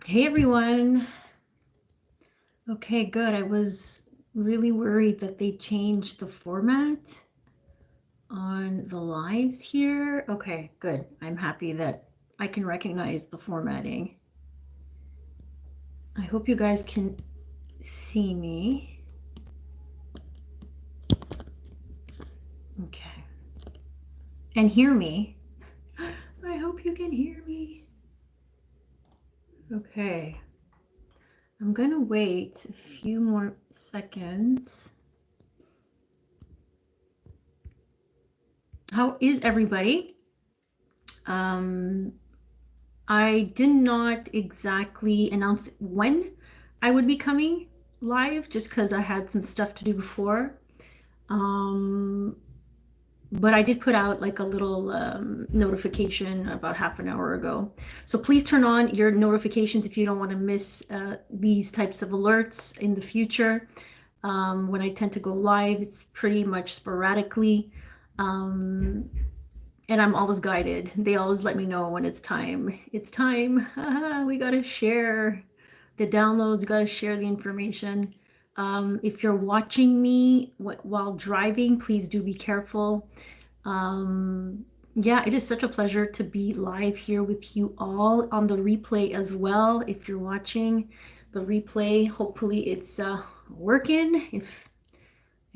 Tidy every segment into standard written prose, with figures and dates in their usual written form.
Hey everyone. Okay, good. I was really worried that they changed the format on the lives here. Okay, good. I'm happy that I can recognize the formatting. I hope you guys can see me. Okay. And hear me. I hope you can hear me. Okay. I'm going to wait a few more seconds. How is everybody? I did not exactly announce when I would be coming live just because I had some stuff to do before. Um, but I did put out like a little notification about half an hour ago. So please turn on your notifications if you don't want to miss these types of alerts in the future. When I tend to go live, it's pretty much sporadically. Um, and I'm always guided. They always let me know when it's time. It's time. We got to share the downloads, you got to share the information. If you're watching me while driving, please do be careful. Yeah, it is such a pleasure to be live here with you all on the replay as well. If you're watching the replay, hopefully it's working. If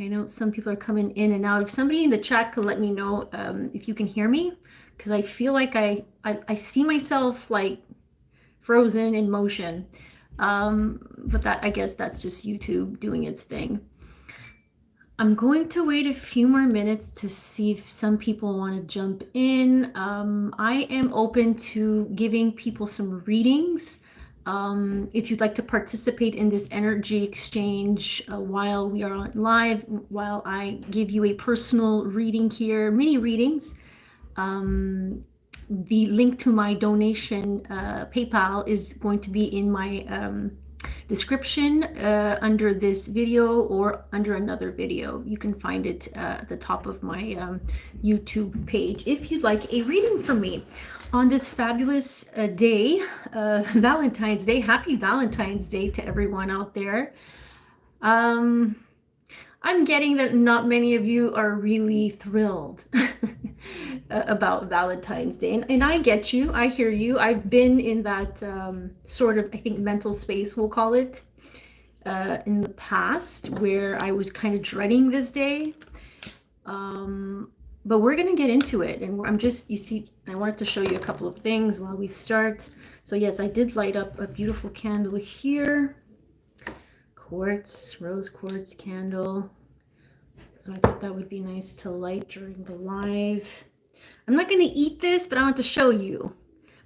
I know some people are coming in and out. If somebody in the chat could let me know if you can hear me, because I feel like I see myself like frozen in motion. But that, I guess that's just YouTube doing its thing. I'm going to wait a few more minutes to see if some people want to jump in. I am open to giving people some readings. If you'd like to participate in this energy exchange while we are on live, while I give you a personal reading here, mini readings, the link to my donation PayPal is going to be in my description under this video or under another video. You can find it at the top of my YouTube page if you'd like a reading from me on this fabulous day, Valentine's Day. Happy Valentine's Day to everyone out there. I'm getting that not many of you are really thrilled about Valentine's Day. And I get you. I hear you. I've been in that sort of, I think, mental space, we'll call it, in the past where I was kind of dreading this day. But we're going to get into it. And I'm just, you see, I wanted to show you a couple of things while we start. So yes, I did light up a beautiful candle here. Quartz, rose quartz candle. So I thought that would be nice to light during the live. I'm not going to eat this, but I want to show you.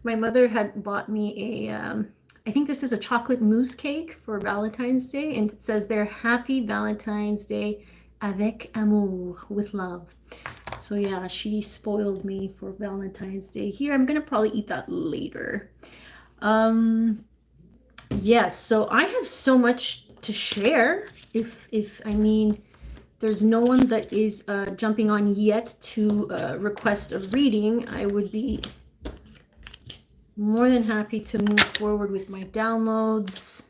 My mother had bought me a, I think this is a chocolate mousse cake for Valentine's Day. And it says there, Happy Valentine's Day avec amour, with love. So yeah, she spoiled me for Valentine's Day here. I'm going to probably eat that later. Yes, so I have so much to share. I mean, there's no one that is jumping on yet to request a reading, I would be more than happy to move forward with my downloads.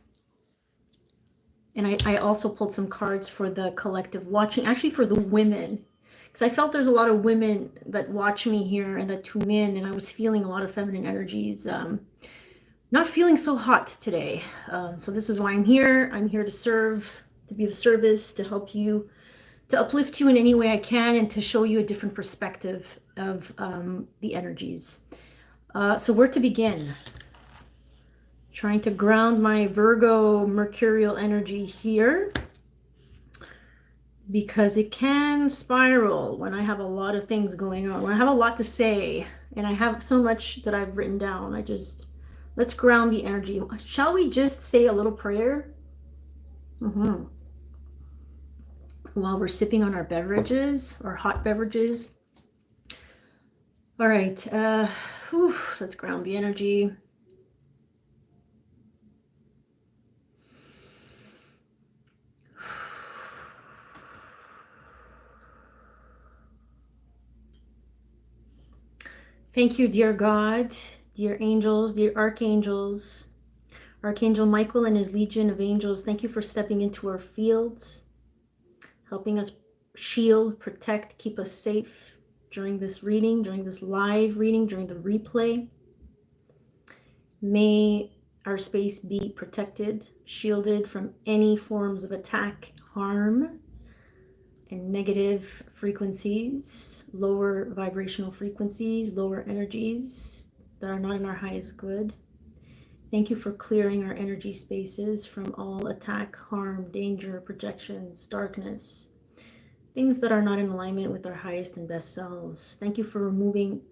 And I also pulled some cards for the collective watching, actually for the women, because I felt there's a lot of women that watch me here and that tune in, and I was feeling a lot of feminine energies. Not feeling so hot today. So this is why I'm here. I'm here to serve, to be of service, to help you, to uplift you in any way I can, and to show you a different perspective of the energies. So where to begin? Trying to ground my Virgo mercurial energy here, because it can spiral when I have a lot of things going on, when I have a lot to say, and I have so much that I've written down. Let's ground the energy. Shall we just say a little prayer? While we're sipping on our beverages, our hot beverages. All right, let's ground the energy. Thank you, dear God, dear angels, dear archangels, Archangel Michael and his legion of angels, thank you for stepping into our fields, helping us shield, protect, keep us safe during this reading, during this live reading, during the replay. May our space be protected, shielded from any forms of attack, harm, and negative frequencies, lower vibrational frequencies, lower energies that are not in our highest good. Thank you for clearing our energy spaces from all attack, harm, danger, projections, darkness, things that are not in alignment with our highest and best selves. Thank you for removing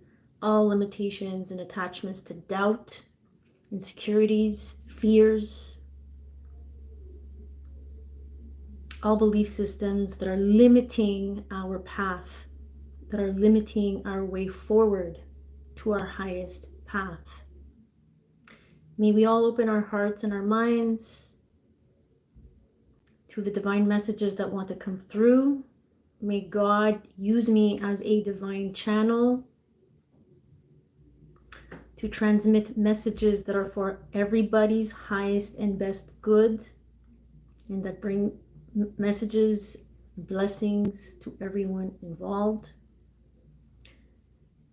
all limitations and attachments to doubt, insecurities, fears, all belief systems that are limiting our path, that are limiting our way forward to our highest path. May we all open our hearts and our minds to the divine messages that want to come through. May God use me as a divine channel to transmit messages that are for everybody's highest and best good, and that bring messages, blessings to everyone involved.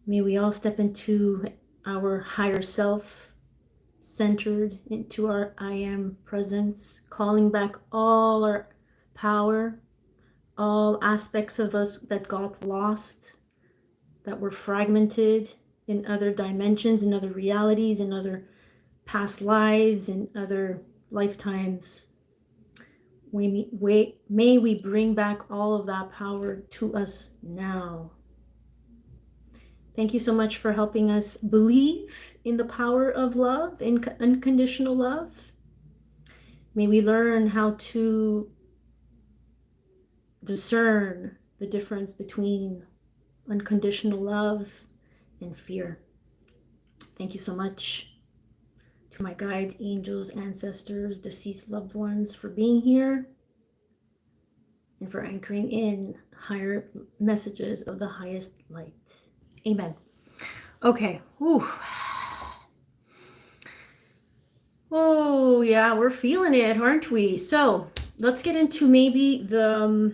May we all step into our higher self, centered into our I am presence, calling back all our power, all aspects of us that got lost, that were fragmented in other dimensions, in other realities, in other past lives, in other lifetimes. May we bring back all of that power to us now. Thank you so much for helping us believe in the power of love, in unconditional love. May we learn how to discern the difference between unconditional love and fear. Thank you so much to my guides, angels, ancestors, deceased loved ones for being here and for anchoring in higher messages of the highest light. Amen. Okay. Whew. Oh, yeah, we're feeling it, aren't we? So let's get into maybe the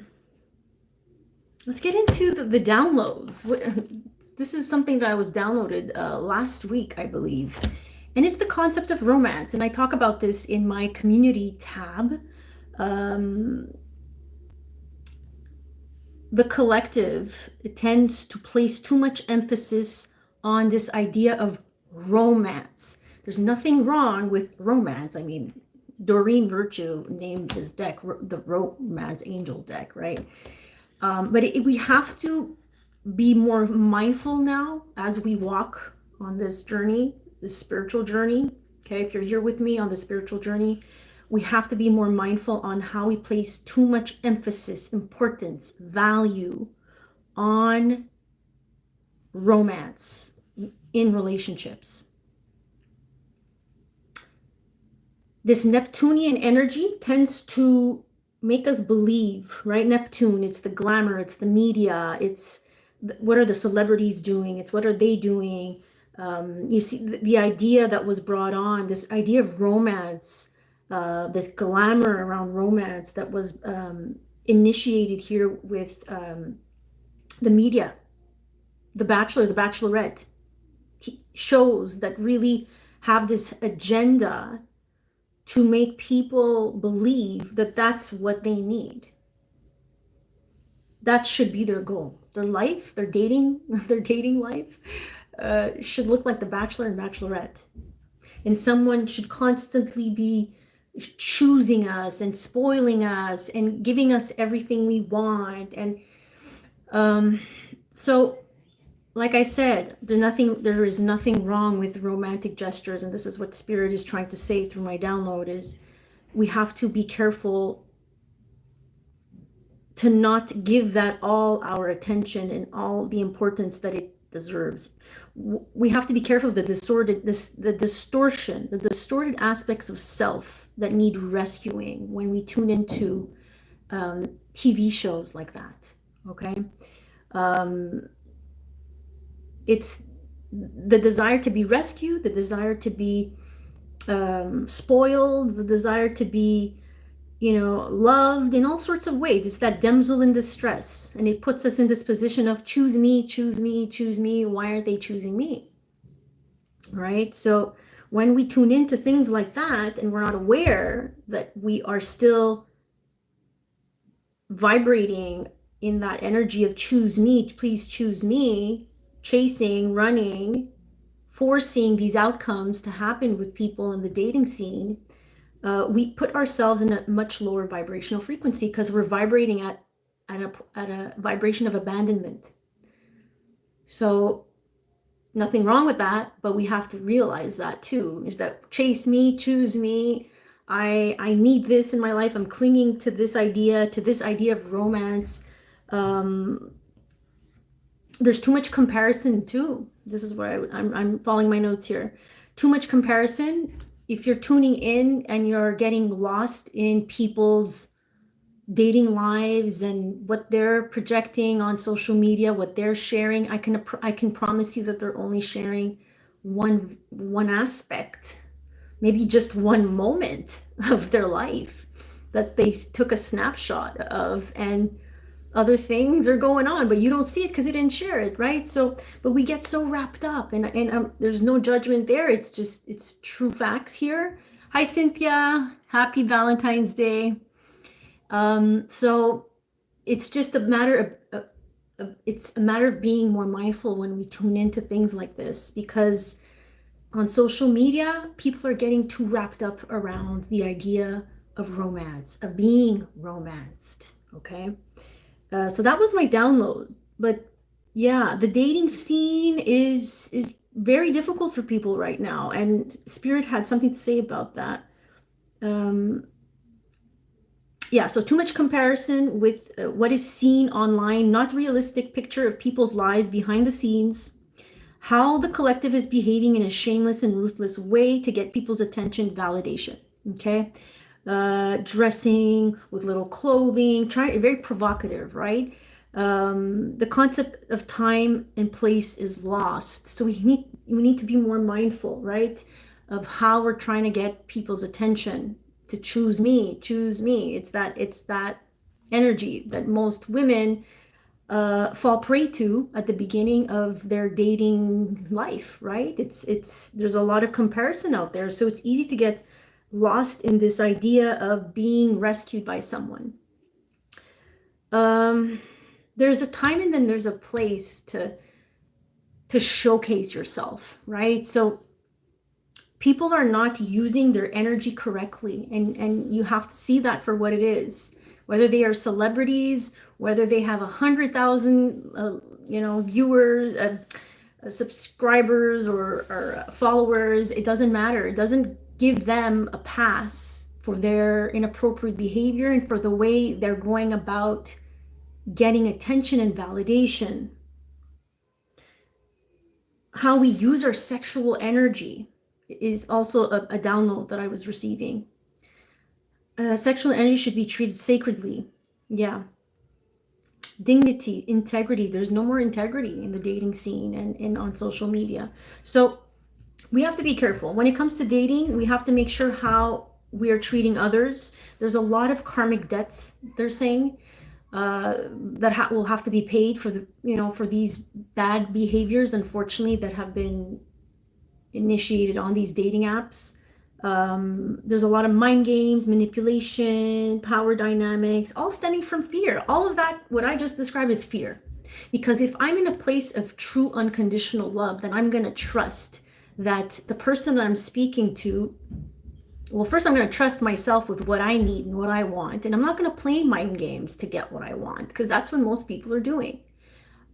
downloads. This is something that I was downloaded last week, I believe. And it's the concept of romance. And I talk about this in my community tab. The collective tends to place too much emphasis on this idea of romance. There's nothing wrong with romance. I mean, Doreen Virtue named this deck the Romance Angel deck, right? But we have to be more mindful now as we walk on this journey, this spiritual journey. Okay, if you're here with me on the spiritual journey, we have to be more mindful on how we place too much emphasis, importance, value on romance in relationships. This Neptunian energy tends to make us believe, right? Neptune, it's the glamour, it's the media, it's what are the celebrities doing, it's what are they doing. You see the idea that was brought on, this idea of romance, this glamour around romance that was initiated here with the media, The Bachelor, The Bachelorette, shows that really have this agenda to make people believe that that's what they need. That should be their goal. Their life, their dating life should look like The Bachelor and Bachelorette. And someone should constantly be choosing us and spoiling us and giving us everything we want. And so, like I said, there is nothing wrong with romantic gestures, and this is what Spirit is trying to say through my download, is we have to be careful to not give that all our attention and all the importance that it deserves. We have to be careful of the distorted aspects of self that need rescuing when we tune into TV shows like that. Okay. It's the desire to be rescued, the desire to be spoiled, the desire to be, loved in all sorts of ways. It's that damsel in distress. And it puts us in this position of choose me, choose me, choose me. Why aren't they choosing me? Right? So when we tune into things like that and we're not aware that we are still vibrating in that energy of choose me, please choose me, chasing, running, forcing these outcomes to happen with people in the dating scene, we put ourselves in a much lower vibrational frequency because we're vibrating at a vibration of abandonment. So nothing wrong with that, but we have to realize that too, is that chase me, choose me. I need this in my life. I'm clinging to this idea of romance. There's too much comparison too. This is where I'm following my notes here. Too much comparison. If you're tuning in and you're getting lost in people's dating lives and what they're projecting on social media, what they're sharing, I can promise you that they're only sharing one aspect, maybe just one moment of their life that they took a snapshot of, and other things are going on, but you don't see it because they didn't share it, right? So, but we get so wrapped up, and there's no judgment there. It's true facts here. Hi, Cynthia. Happy Valentine's Day. So it's just a matter of being more mindful when we tune into things like this, because on social media, people are getting too wrapped up around the idea of romance, of being romanced. Okay. So that was my download. But yeah, the dating scene is very difficult for people right now, and Spirit had something to say about that. Yeah, so too much comparison with what is seen online, not realistic picture of people's lives behind the scenes, how the collective is behaving in a shameless and ruthless way to get people's attention, validation. Okay. Dressing with little clothing, very provocative, right? The concept of time and place is lost. So we need to be more mindful, right, of how we're trying to get people's attention to choose me, choose me. It's that energy that most women fall prey to at the beginning of their dating life, right? There's a lot of comparison out there, so it's easy to get lost in this idea of being rescued by someone. There's a time and then there's a place to showcase yourself, right? So people are not using their energy correctly, and you have to see that for what it is. Whether they are celebrities, whether they have 100,000 viewers, subscribers, or followers, it doesn't matter. It doesn't give them a pass for their inappropriate behavior and for the way they're going about getting attention and validation. How we use our sexual energy is also a download that I was receiving. Sexual energy should be treated sacredly. Yeah. Dignity, integrity. There's no more integrity in the dating scene and on social media. So we have to be careful. When it comes to dating, we have to make sure how we are treating others. There's a lot of karmic debts, they're saying, that will have to be paid for for these bad behaviors, unfortunately, that have been initiated on these dating apps. There's a lot of mind games, manipulation, power dynamics, all stemming from fear. All of that, what I just described, is fear. Because if I'm in a place of true unconditional love, then I'm going to trust that the person that I'm speaking to, well, first I'm going to trust myself with what I need and what I want. And I'm not going to play mind games to get what I want, because that's what most people are doing.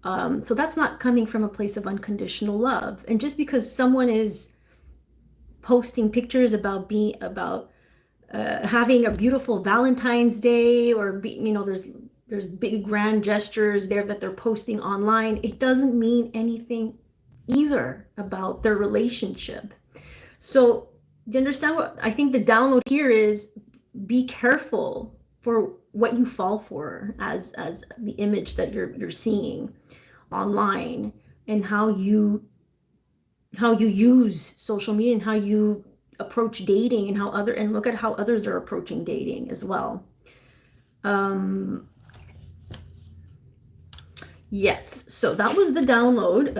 So that's not coming from a place of unconditional love. And just because someone is posting pictures about having a beautiful Valentine's Day, or there's big grand gestures there that they're posting online, it doesn't mean anything either about their relationship. So do you understand what I think the download here is? Be careful for what you fall for as the image that you're seeing online, and how you use social media, and how you approach dating and look at how others are approaching dating as well. Yes, so that was the download.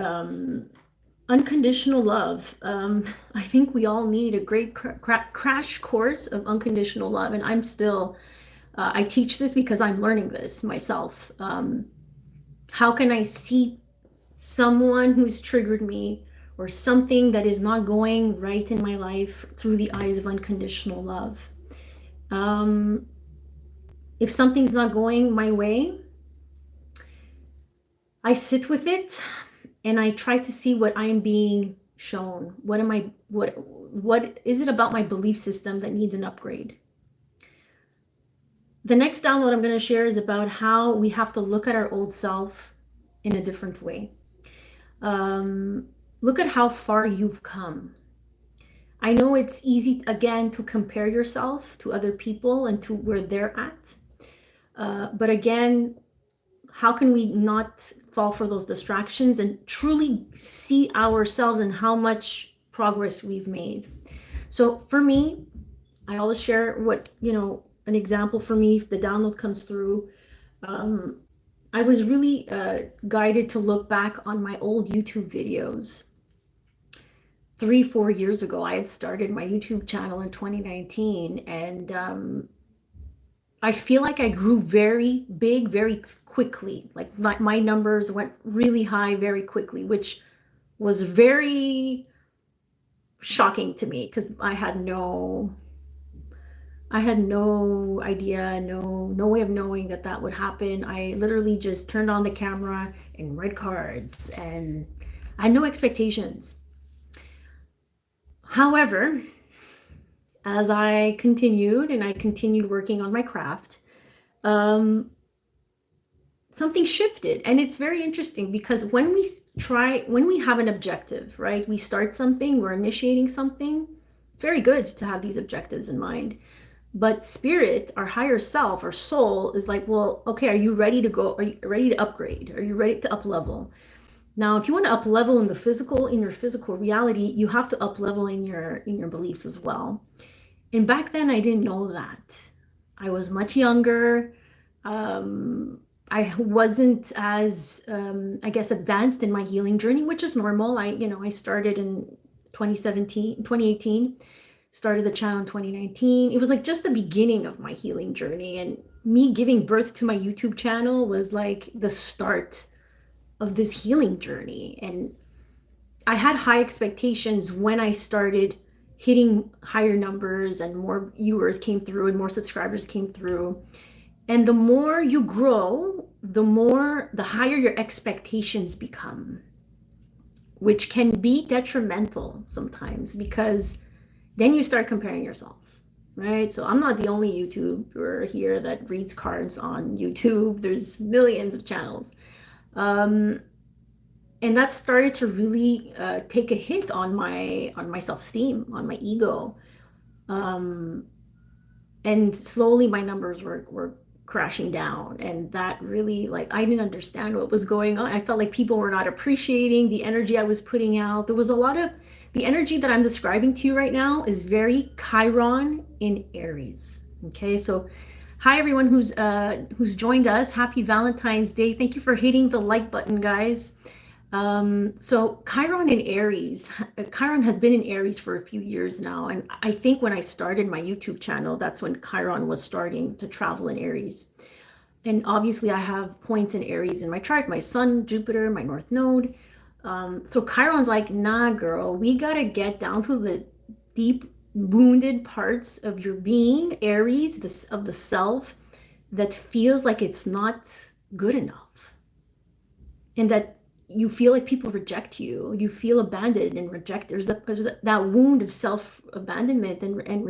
Unconditional love. I think we all need a great crash course of unconditional love, and I'm still I teach this because I'm learning this myself. How can I see someone who's triggered me or something that is not going right in my life through the eyes of unconditional love? If something's not going my way, I sit with it and I try to see what I'm being shown. What is it about my belief system that needs an upgrade? The next download I'm going to share is about how we have to look at our old self in a different way. Look at how far you've come. I know it's easy, again, to compare yourself to other people and to where they're at. But again, how can we not fall for those distractions and truly see ourselves and how much progress we've made? So for me, I always share an example for me, if the download comes through. I was really guided to look back on my old YouTube videos. 3-4 years ago, I had started my YouTube channel in 2019, and I feel like I grew very big, very quickly. Like my numbers went really high very quickly, which was very shocking to me because I had no idea, no way of knowing that would happen. I literally just turned on the camera and read cards, and I had no expectations. However, as I continued working on my craft, something shifted. And it's very interesting because when we have an objective, right? We start something, we're initiating something. It's very good to have these objectives in mind. But spirit, our higher self, our soul is like, well, okay, are you ready to go? Are you ready to upgrade? Are you ready to up level? Now, if you want to up level in your physical reality, you have to up level in your beliefs as well. And back then, I didn't know that. I was much younger. I wasn't as, I guess, advanced in my healing journey, which is normal. I started in 2018, started the channel in 2019. It was like just the beginning of my healing journey. And me giving birth to my YouTube channel was like the start of this healing journey. And I had high expectations when I started hitting higher numbers and more viewers came through and more subscribers came through. And the more you grow, the higher your expectations become, which can be detrimental sometimes because then you start comparing yourself, right? So I'm not the only YouTuber here that reads cards on YouTube. There's millions of channels. And that started to really take a hit on my self-esteem, on my ego. And slowly my numbers were crashing down, and that really, like, I didn't understand what was going on. I felt like people were not appreciating the energy I was putting out. There was a lot of the energy that I'm describing to you right now is very Chiron in Aries. Okay, so hi everyone who's joined us. Happy Valentine's Day. Thank you for hitting the like button, guys. So Chiron in Aries, Chiron has been in Aries for a few years now. And I think when I started my YouTube channel, that's when Chiron was starting to travel in Aries. And obviously I have points in Aries in my chart, my Sun, Jupiter, my North Node. So Chiron's like, nah, girl, we got to get down to the deep wounded parts of your being, Aries, of the self that feels like it's not good enough. And that you feel like people reject you. You feel abandoned and reject. There's that wound of self-abandonment and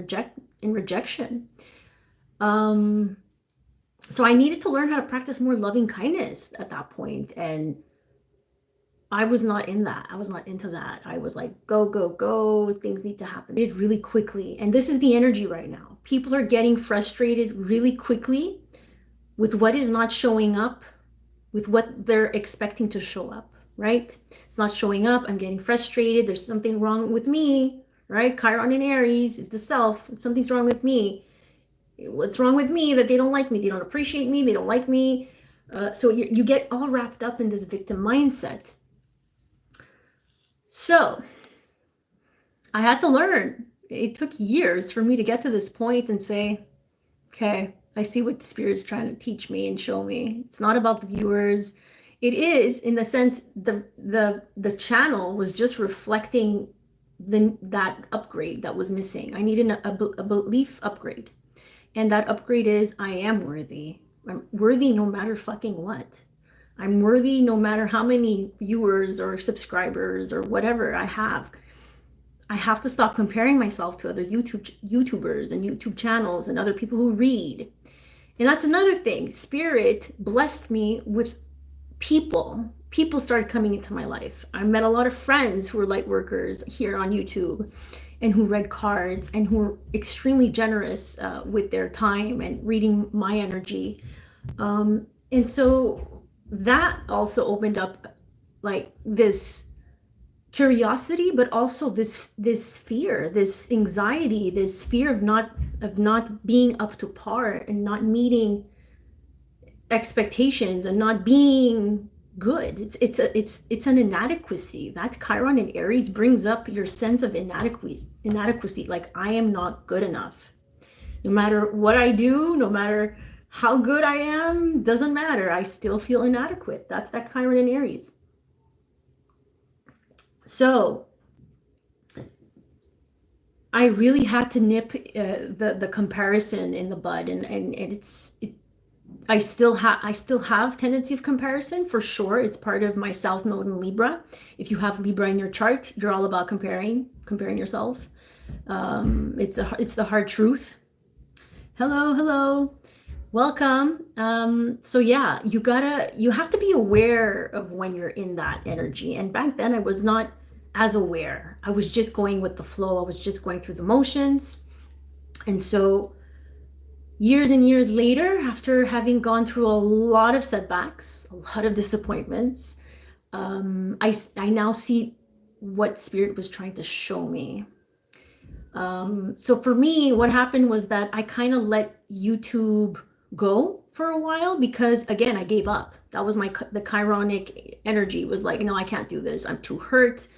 rejection. So I needed to learn how to practice more loving kindness at that point. And I was not in that. I was not into that. I was like, go, go, go. Things need to happen. It really quickly. And this is the energy right now. People are getting frustrated really quickly with what is not showing up, with what they're expecting to show up, right? It's not showing up. I'm getting frustrated. There's something wrong with me, right? Chiron in Aries is the self. Something's wrong with me. What's wrong with me? That they don't like me. They don't appreciate me. They don't like me. So you get all wrapped up in this victim mindset. So I had to learn. It took years for me to get to this point and say, okay, I see what Spirit's trying to teach me and show me. It's not about the viewers. It is, in the sense, the channel was just reflecting that upgrade that was missing. I needed a belief upgrade. And that upgrade is, I am worthy. I'm worthy no matter fucking what. I'm worthy no matter how many viewers or subscribers or whatever I have. I have to stop comparing myself to other YouTubers and YouTube channels and other people who read. And that's another thing. Spirit blessed me with people. People started coming into my life. I met a lot of friends who were light workers here on YouTube and who read cards and who were extremely generous with their time and reading my energy. And so that also opened up like this curiosity, but also this fear, this anxiety, this fear of not being up to par and not meeting expectations and not being good. It's an inadequacy. That Chiron in Aries brings up your sense of inadequacy. Like, I am not good enough. No matter what I do, no matter how good I am, doesn't matter. I still feel inadequate. That's that Chiron in Aries. So I really had to nip the comparison in the bud, and I still have tendency of comparison, for sure. It's part of my South Node in Libra. If you have Libra in your chart, you're all about comparing yourself. It's the hard truth. Hello, welcome. So yeah, you have to be aware of when you're in that energy. And back then I was not as aware. I was just going with the flow. I was just going through the motions. And so years and years later, after having gone through a lot of setbacks, a lot of disappointments, I now see what Spirit was trying to show me. So for me, what happened was that I kind of let YouTube go for a while because, again, I gave up. That was the Chironic energy was like, no, I can't do this. I'm too hurt.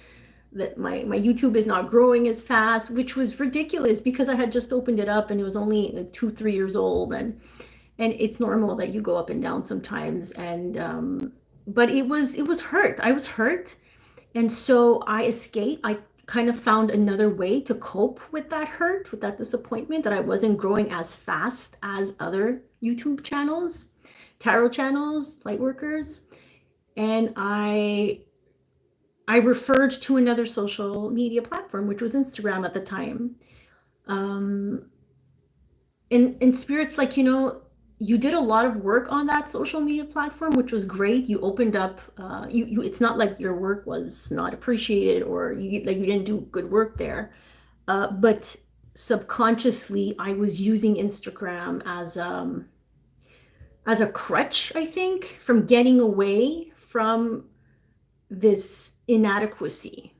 That my YouTube is not growing as fast, which was ridiculous because I had just opened it up and it was only 2-3 years old, and it's normal that you go up and down sometimes. And but it was hurt. I was hurt, and so I escaped. I kind of found another way to cope with that hurt, with that disappointment that I wasn't growing as fast as other YouTube channels, tarot channels, lightworkers, and I referred to another social media platform, which was Instagram at the time. And Spirit's like, you did a lot of work on that social media platform, which was great. You opened up, it's not like your work was not appreciated or you didn't do good work there. But subconsciously, I was using Instagram as a crutch, I think, from getting away from this inadequacy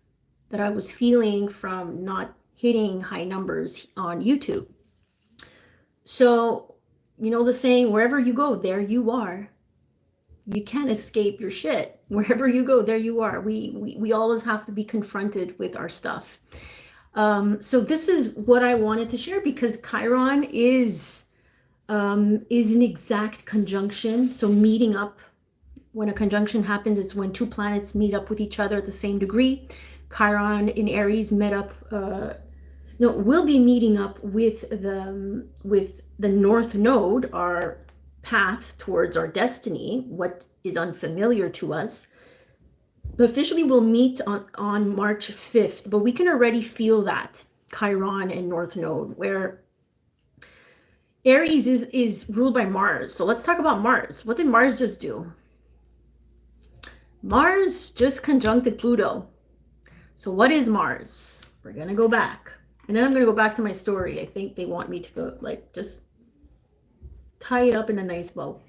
that I was feeling from not hitting high numbers on YouTube. So, the saying, wherever you go, there you are. You can't escape your shit. Wherever you go, there you are. We always have to be confronted with our stuff. So this is what I wanted to share, because Chiron is an exact conjunction. So meeting up, when a conjunction happens, it's when two planets meet up with each other at the same degree. Chiron in Aries will be meeting up with the North Node, our path towards our destiny, what is unfamiliar to us. But officially we'll meet on March 5th, but we can already feel that Chiron and North Node, where Aries is ruled by Mars. So let's talk about Mars. What did Mars just do? Mars just conjuncted Pluto. So what is Mars? We're going to go back. And then I'm going to go back to my story. I think they want me to go, just tie it up in a nice bow.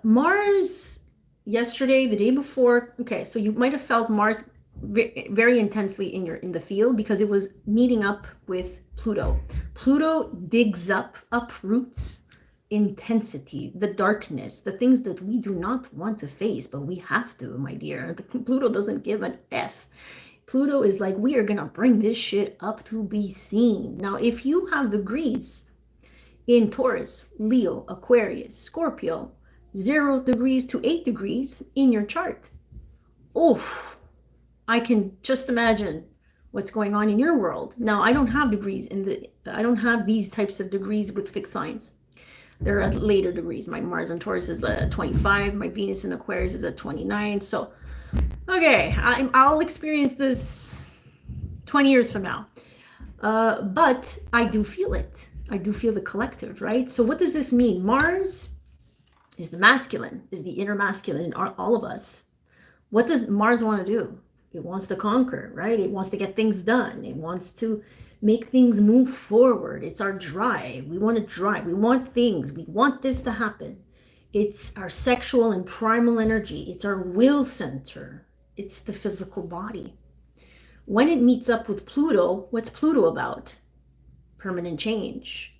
Mars, yesterday, the day before. Okay, so you might have felt Mars very intensely in the field, because it was meeting up with Pluto. Pluto digs up, uproots intensity, the darkness, the things that we do not want to face, but we have to, my dear. Pluto doesn't give an F. Pluto is like, we are gonna bring this shit up to be seen. Now, if you have degrees in Taurus, Leo, Aquarius, Scorpio, 0 degrees to 8 degrees in your chart, oof, I can just imagine what's going on in your world. Now, I don't have degrees I don't have these types of degrees with fixed signs. They're at later degrees. My Mars in Taurus is at 25. My Venus in Aquarius is at 29. So, okay, I'll experience this 20 years from now. But I do feel it. I do feel the collective, right? So what does this mean? Mars is the masculine, is the inner masculine in all of us. What does Mars want to do? It wants to conquer, right? It wants to get things done. It wants to make things move forward. It's our drive. We want to drive. We want things. We want this to happen. It's our sexual and primal energy. It's our will center. It's the physical body. When it meets up with Pluto, what's Pluto about? Permanent change.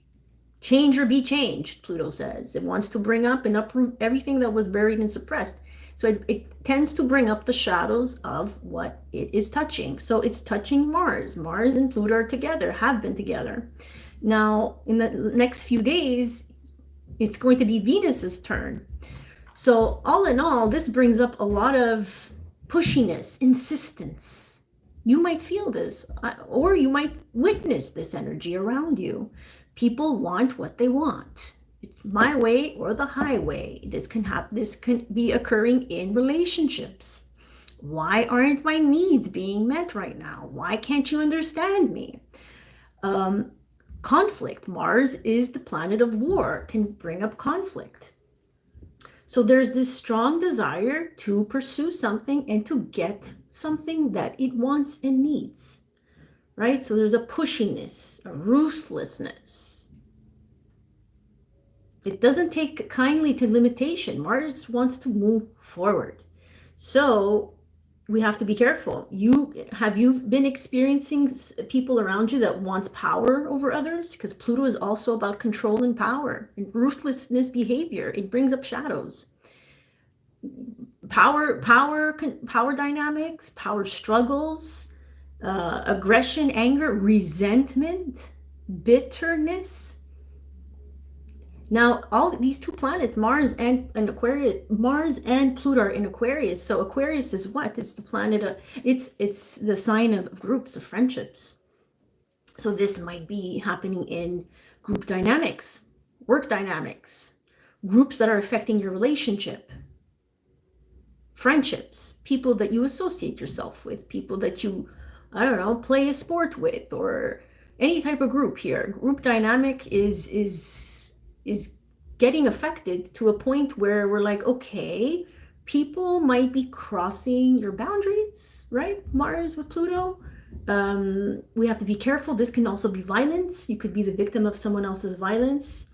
Change or be changed, Pluto says. It wants to bring up and uproot everything that was buried and suppressed. So it tends to bring up the shadows of what it is touching. So it's touching Mars. Mars and Pluto are together, have been together. Now, in the next few days, it's going to be Venus's turn. So all in all, this brings up a lot of pushiness, insistence. You might feel this, or you might witness this energy around you. People want what they want. It's my way or the highway. This can be occurring in relationships. Why aren't my needs being met right now? Why can't you understand me? Conflict. Mars is the planet of war, can bring up conflict. So there's this strong desire to pursue something and to get something that it wants and needs, right? So there's a pushiness, a ruthlessness. It doesn't take kindly to limitation. Mars wants to move forward. So we have to be careful. Have you been experiencing people around you that wants power over others? Because Pluto is also about control and power and ruthlessness behavior. It brings up shadows. Power dynamics, power struggles, aggression, anger, resentment, bitterness. Now, all these two planets, Mars and Aquarius, Mars and Pluto are in Aquarius. So Aquarius is what? It's the planet of, it's the sign of groups, of friendships. So this might be happening in group dynamics, work dynamics, groups that are affecting your relationship, friendships, people that you associate yourself with, people that you, I don't know, play a sport with, or any type of group here. Group dynamic is getting affected to a point where we're like, okay, people might be crossing your boundaries, right? Mars with Pluto. We have to be careful. This can also be violence. You could be the victim of someone else's violence.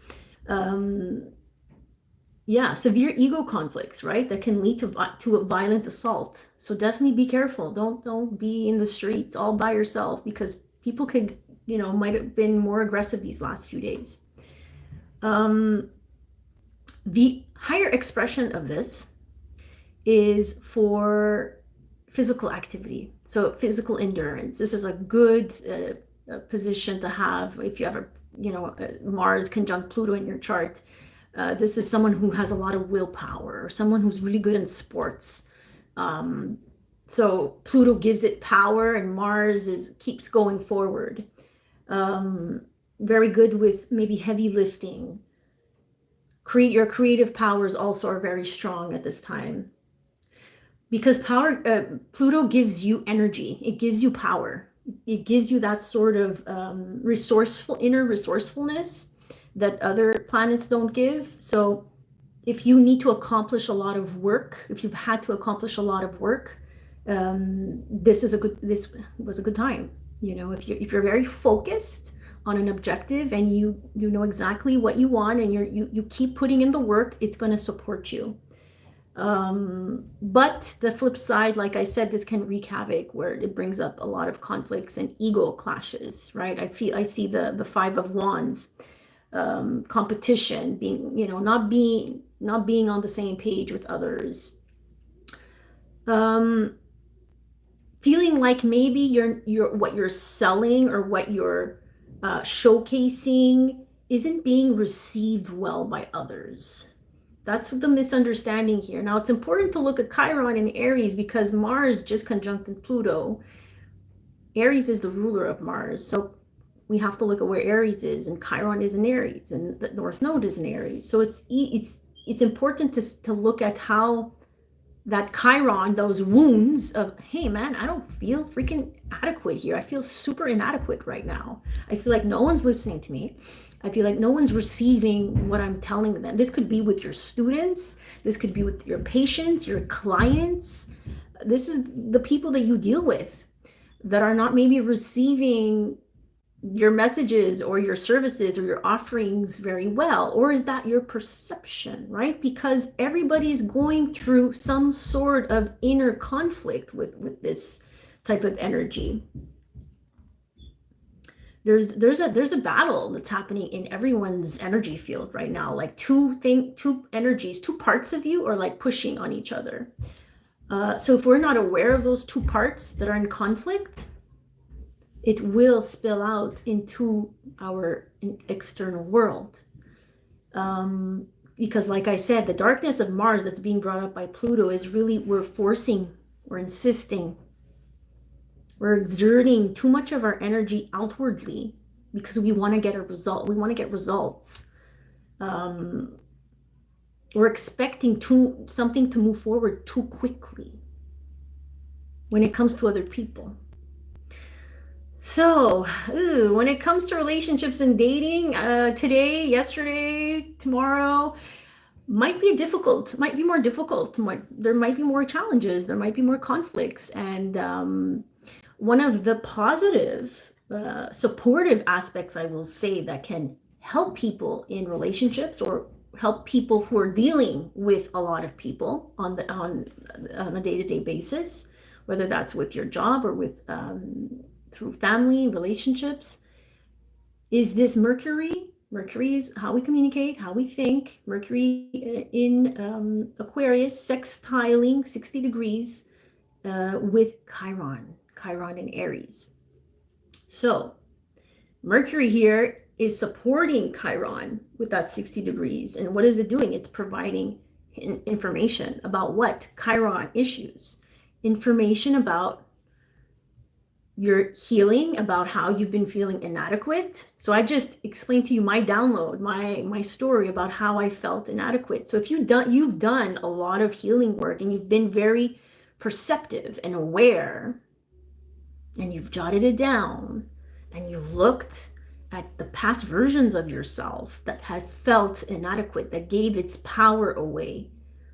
Severe ego conflicts, right? That can lead to a violent assault. So definitely be careful. Don't be in the streets all by yourself, because people could, might have been more aggressive these last few days. The higher expression of this is for physical activity. So physical endurance. This is a good position to have if you have Mars conjunct Pluto in your chart. This is someone who has a lot of willpower, or someone who's really good in sports. So Pluto gives it power, and Mars keeps going forward. Very good with maybe heavy lifting. Your creative powers also are very strong at this time, because Pluto gives you energy. It gives you power. It gives you that sort of inner resourcefulness that other planets don't give. So if you need to accomplish a lot of work, if you've had to accomplish a lot of work, this was a good time. If you're very focused on an objective and you know exactly what you want, and you keep putting in the work, it's going to support you. But the flip side, like I said, this can wreak havoc where it brings up a lot of conflicts and ego clashes, right? I see the Five of Wands, competition, being, not being on the same page with others. Feeling like maybe you're what you're selling or what you're showcasing isn't being received well by others. That's the misunderstanding here. Now, it's important to look at Chiron in Aries because Mars just conjuncted Pluto. Aries is the ruler of Mars. So we have to look at where Aries is, and Chiron is in Aries, and the North Node is in Aries. So it's important to look at how that Chiron, those wounds of, hey man, I don't feel freaking adequate here. I feel super inadequate right now. I feel like no one's listening to me. I feel like no one's receiving what I'm telling them. This could be with your students. This could be with your patients, your clients. This is the people that you deal with that are not maybe receiving your messages or your services or your offerings very well. Or is that your perception, right? Because everybody's going through some sort of inner conflict with this type of energy. There's a battle that's happening in everyone's energy field right now. Like two energies, two parts of you are like pushing on each other. So if we're not aware of those two parts that are in conflict, it will spill out into our external world. Because like I said, the darkness of Mars that's being brought up by Pluto is really, we're insisting, we're exerting too much of our energy outwardly because we want to get a result. We want to get results. We're expecting something to move forward too quickly when it comes to other people. So, when it comes to relationships and dating, today, yesterday, tomorrow, might be more difficult. There might be more challenges. There might be more conflicts. And one of the positive, supportive aspects, I will say, that can help people in relationships or help people who are dealing with a lot of people on a day-to-day basis, whether that's with your job or with through family relationships, is this Mercury. Mercury is how we communicate, how we think. Mercury in Aquarius, sextiling 60 degrees with Chiron in Aries. So Mercury here is supporting Chiron with that 60 degrees. And what is it doing? It's providing information about what? Chiron issues. Information about your healing, about how you've been feeling inadequate. So I just explained to you my download, my story about how I felt inadequate. So if you've done a lot of healing work and you've been very perceptive and aware, and you've jotted it down, and you've looked at the past versions of yourself that had felt inadequate, that gave its power away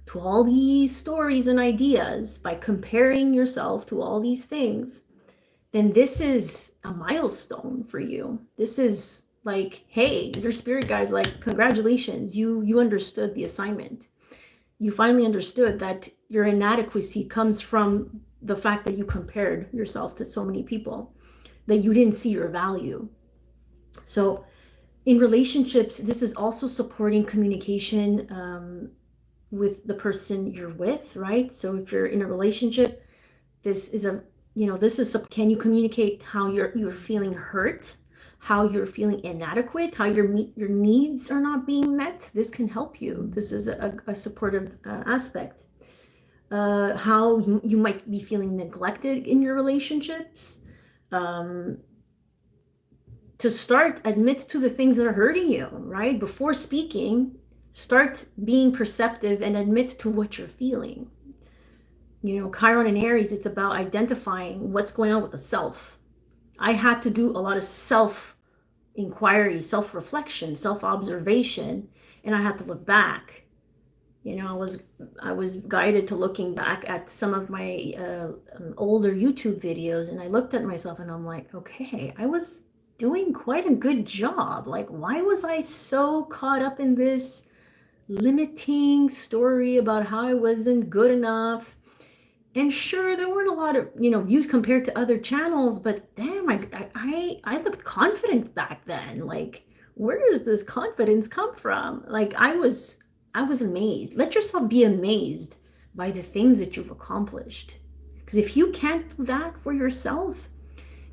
to all these stories and ideas by comparing yourself to all these things, then this is a milestone for you. This is like, hey, your spirit guide's like, congratulations, you understood the assignment. You finally understood that your inadequacy comes from the fact that you compared yourself to so many people, that you didn't see your value. So in relationships, this is also supporting communication with the person you're with, right? So if you're in a relationship, can you communicate how you're feeling hurt, how you're feeling inadequate, how your needs are not being met? This can help you. This is a supportive aspect. How you might be feeling neglected in your relationships. To start, admit to the things that are hurting you, right? Before speaking, start being perceptive and admit to what you're feeling. Chiron and Aries, it's about identifying what's going on with the self. I had to do a lot of self-inquiry, self-reflection, self-observation, and I had to look back. I was guided to looking back at some of my older YouTube videos, and I looked at myself and I'm like, okay, I was doing quite a good job. Like, why was I so caught up in this limiting story about how I wasn't good enough. And sure, there weren't a lot of, views compared to other channels, but damn, I looked confident back then. Like, where does this confidence come from? Like, I was amazed. Let yourself be amazed by the things that you've accomplished. Because if you can't do that for yourself,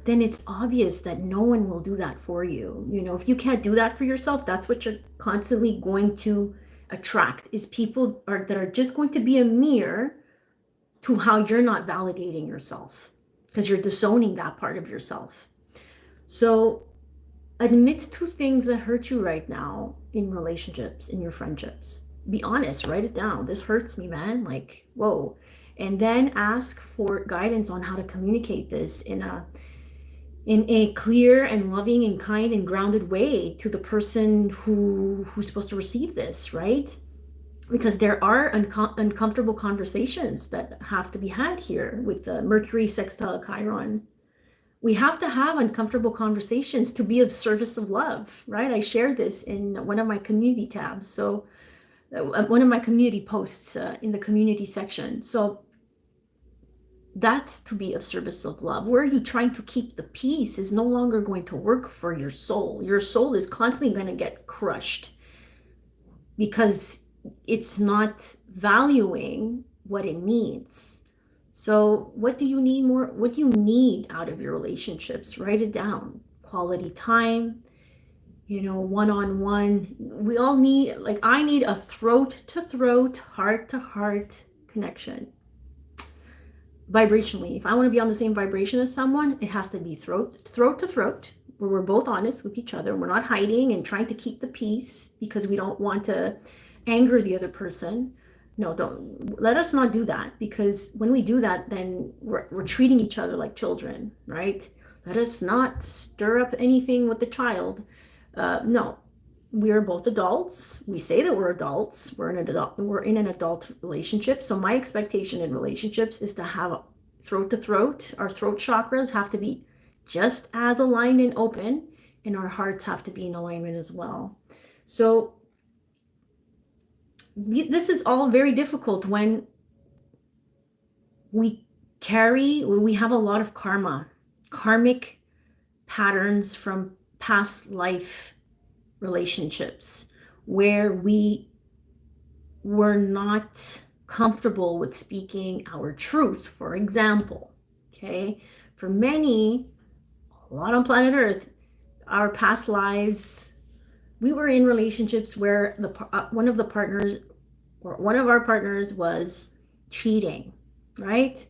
then it's obvious that no one will do that for you. If you can't do that for yourself, that's what you're constantly going to attract, is people that are just going to be a mirror to how you're not validating yourself, because you're disowning that part of yourself. So admit to things that hurt you right now in relationships, in your friendships. Be honest, write it down. This hurts me, man. Like, whoa. And then ask for guidance on how to communicate this in a clear and loving and kind and grounded way to the person who's supposed to receive this, right? Because there are uncomfortable conversations that have to be had here with Mercury sextile Chiron. We have to have uncomfortable conversations to be of service of love, right? I shared this in one of my community tabs. So one of my community posts in the community section. So that's to be of service of love. Where are you trying to keep the peace is no longer going to work for your soul. Your soul is constantly going to get crushed because it's not valuing what it needs. So what do you need more? What do you need out of your relationships? Write it down. Quality time, one-on-one. We all need, like, I need a throat-to-throat, heart-to-heart connection. Vibrationally, if I want to be on the same vibration as someone, it has to be throat-to-throat, where we're both honest with each other. We're not hiding and trying to keep the peace because we don't want to anger the other person. No, don't let us not do that, because when we do that, then we're treating each other like children, right? Let us not stir up anything with the child. No, we are both adults. We say that we're adults. We're in an adult relationship. So my expectation in relationships is to have throat to throat. Our throat chakras have to be just as aligned and open, and our hearts have to be in alignment as well. So this is all very difficult when we have a lot of karmic patterns from past life relationships where we were not comfortable with speaking our truth, for example. Okay, for many, a lot on planet Earth, our past lives, we were in relationships where one of our partners was cheating, right?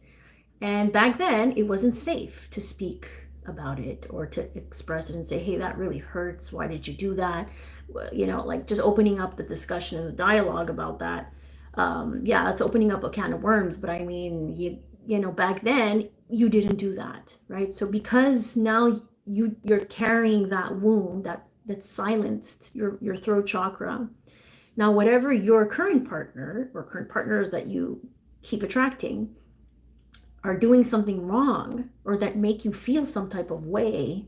And back then, it wasn't safe to speak about it or to express it and say, hey, that really hurts. Why did you do that? Like just opening up the discussion and the dialogue about that. Yeah, it's opening up a can of worms. But I mean, back then, you didn't do that, right? So because now you're carrying that wound that silenced your throat chakra. Now, whatever your current partner or current partners that you keep attracting are doing something wrong, or that make you feel some type of way,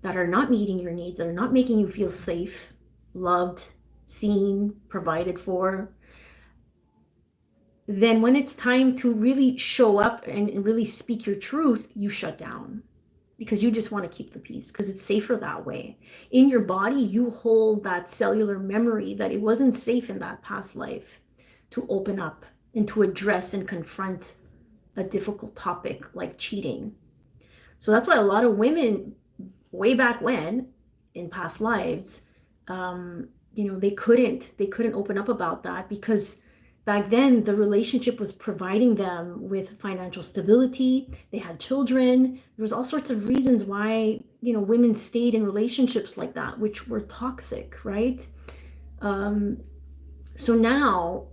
that are not meeting your needs, that are not making you feel safe, loved, seen, provided for, then when it's time to really show up and really speak your truth, you shut down. Because you just want to keep the peace, because it's safer that way. In your body, you hold that cellular memory that it wasn't safe in that past life to open up and to address and confront a difficult topic like cheating. So that's why a lot of women way back when in past lives, they couldn't open up about that, because back then the relationship was providing them with financial stability. They had children. There was all sorts of reasons why women stayed in relationships like that, which were toxic, right? So now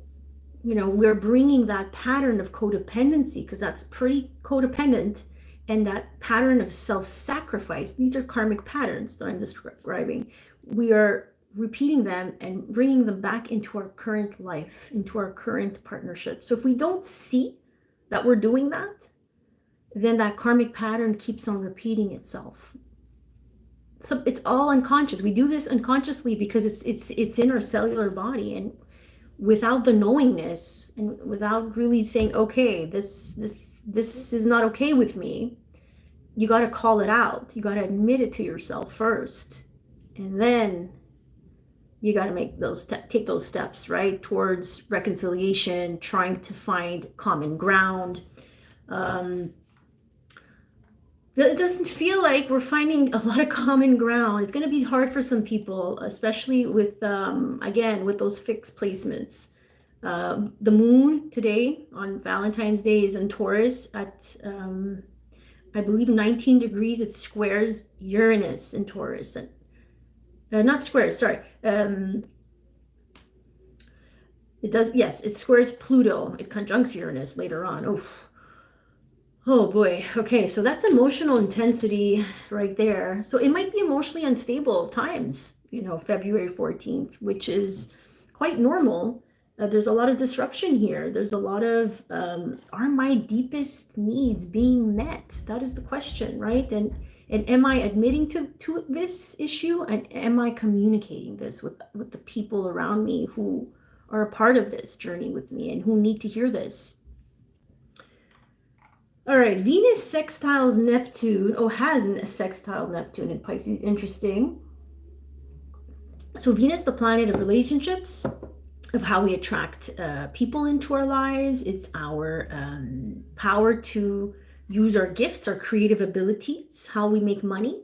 we're bringing that pattern of codependency, because that's pretty codependent, and that pattern of self-sacrifice. These are karmic patterns that I'm describing. We are repeating them and bringing them back into our current life, into our current partnership. So if we don't see that we're doing that, then that karmic pattern keeps on repeating itself. So it's all unconscious. We do this unconsciously because it's in our cellular body, and without the knowingness and without really saying, okay, this is not okay with me, you got to call it out. You got to admit it to yourself first. And then you got to take those steps, right, towards reconciliation, trying to find common ground. It doesn't feel like we're finding a lot of common ground. It's going to be hard for some people, especially with, again, with those fixed placements. The moon today on Valentine's Day is in Taurus at, I believe, 19 degrees. It squares Uranus in Taurus. And, not squares, sorry. It does, yes, it squares Pluto. It conjuncts Uranus later on. Oh boy. Okay, so that's emotional intensity right there. So it might be emotionally unstable times, February 14th, which is quite normal. There's a lot of disruption here. There's a lot of, are my deepest needs being met? That is the question, right? And am I admitting to this issue? And am I communicating this with the people around me who are a part of this journey with me and who need to hear this? All right, Venus sextiles Neptune. Oh, has a sextile Neptune in Pisces. Interesting. So Venus, the planet of relationships, of how we attract people into our lives. It's our power to use our gifts, our creative abilities, how we make money.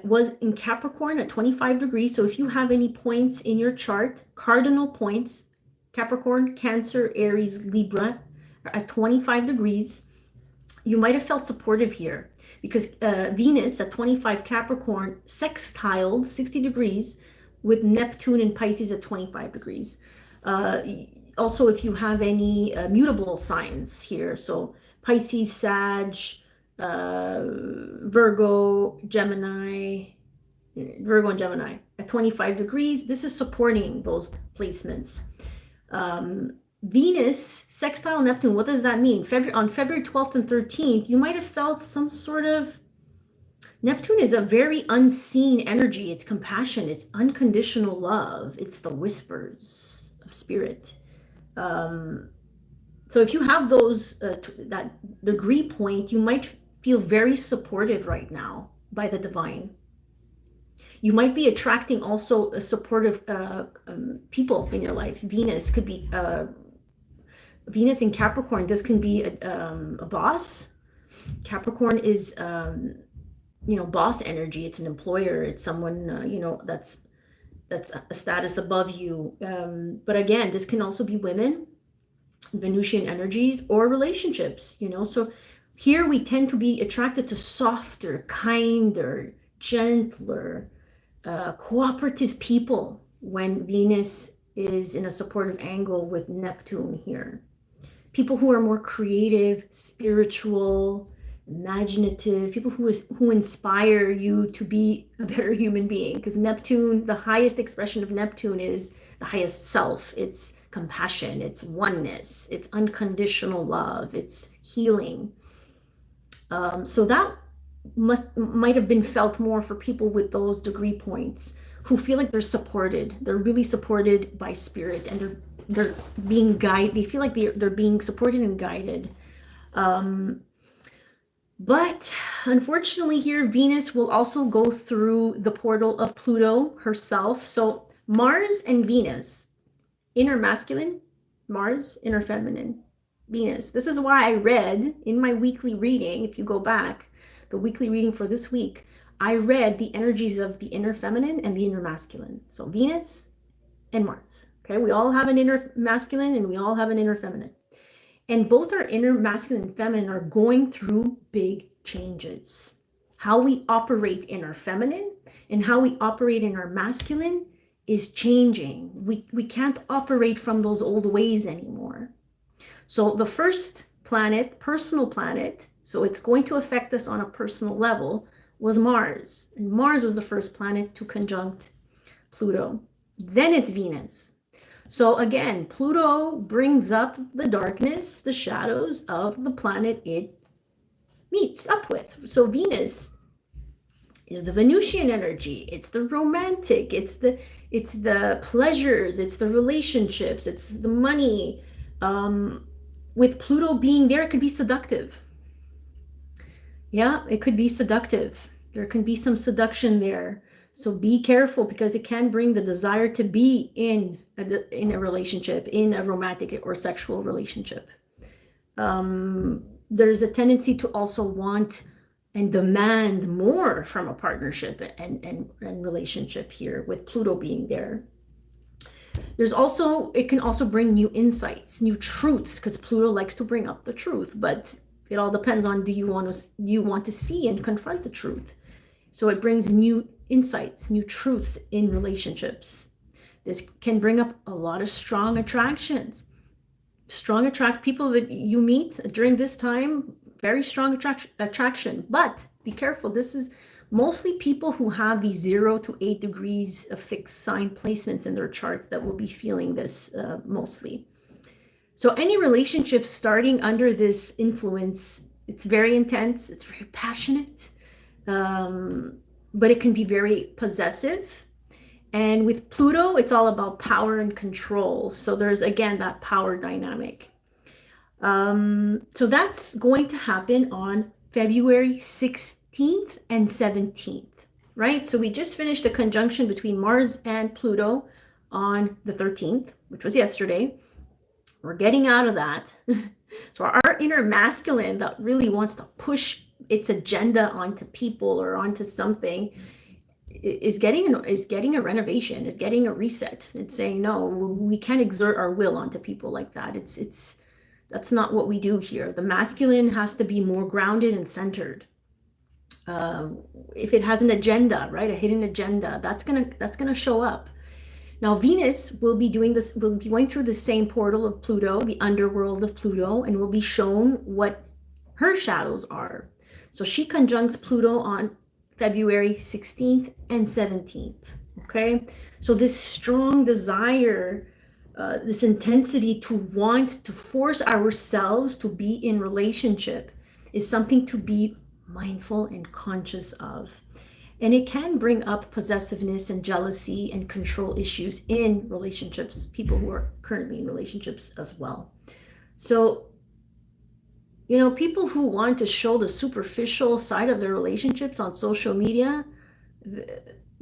Was in Capricorn at 25 degrees. So if you have any points in your chart, cardinal points, Capricorn, Cancer, Aries, Libra, at 25 degrees, you might have felt supportive here because Venus at 25 Capricorn sextiled 60 degrees with Neptune and Pisces at 25 degrees. Also, if you have any mutable signs here, so Pisces, Sag, Virgo, Gemini, Virgo and Gemini at 25 degrees, this is supporting those placements. Venus sextile Neptune, what does that mean? On February 12th and 13th, you might have felt some sort of, Neptune is a very unseen energy. It's compassion. It's unconditional love. It's the whispers of spirit. So if you have those, that degree point, you might feel very supportive right now by the divine. You might be attracting also supportive people in your life. Venus could be, Venus in Capricorn, this can be a boss. Capricorn is, boss energy. It's an employer. It's someone, that's a status above you. But again, this can also be women, Venusian energies, or relationships, So here we tend to be attracted to softer, kinder, gentler, cooperative people when Venus is in a supportive angle with Neptune here. People who are more creative, spiritual, imaginative, people who inspire you to be a better human being. Because Neptune, the highest expression of Neptune is the highest self. It's compassion, it's oneness, it's unconditional love, it's healing. So that might have been felt more for people with those degree points who feel like they're supported. They're really supported by spirit, and they're being guided. They feel like they're being supported and guided. But unfortunately here, Venus will also go through the portal of Pluto herself. So Mars and Venus, inner masculine, Mars, inner feminine, Venus. This is why I read in my weekly reading, if you go back, the weekly reading for this week, I read the energies of the inner feminine and the inner masculine. So Venus and Mars. Okay, we all have an inner masculine and we all have an inner feminine. And both our inner masculine and feminine are going through big changes. How we operate in our feminine and how we operate in our masculine is changing. We can't operate from those old ways anymore. So the first planet, personal planet, so it's going to affect us on a personal level, was Mars. And Mars was the first planet to conjunct Pluto. Then it's Venus. So again, Pluto brings up the darkness, the shadows of the planet it meets up with. So Venus is the Venusian energy. It's the romantic, it's the pleasures, it's the relationships, it's the money. With Pluto being there, it could be seductive. Yeah, it could be seductive. There can be some seduction there. So be careful, because it can bring the desire to be in a relationship, in a romantic or sexual relationship. There's a tendency to also want and demand more from a partnership and relationship here with Pluto being there. It can also bring new insights, new truths, because Pluto likes to bring up the truth, but it all depends on, do you want to see and confront the truth? So it brings new insights, new truths in relationships. This can bring up a lot of strong attractions. People that you meet during this time, very strong attraction. But be careful, this is mostly people who have these 0 to 8 degrees of fixed sign placements in their chart that will be feeling this mostly. So any relationship starting under this influence, it's very intense, it's very passionate, but it can be very possessive. And with Pluto, it's all about power and control. So there's, again, that power dynamic. So that's going to happen on February 16th and 17th, right? So we just finished the conjunction between Mars and Pluto on the 13th, which was yesterday. We're getting out of that. So our inner masculine that really wants to push its agenda onto people or onto something is getting a renovation, is getting a reset. It's saying, no, we can't exert our will onto people like that. That's not what we do here. The masculine has to be more grounded and centered. If it has an agenda, right, a hidden agenda, that's gonna show up. Now Venus will be going through the same portal of Pluto, the underworld of Pluto, and will be shown what her shadows are. So she conjuncts Pluto on February 16th and 17th. Okay, so this strong desire, this intensity to want to force ourselves to be in relationship is something to be mindful and conscious of. And it can bring up possessiveness and jealousy and control issues in relationships, people who are currently in relationships as well. So, people who want to show the superficial side of their relationships on social media,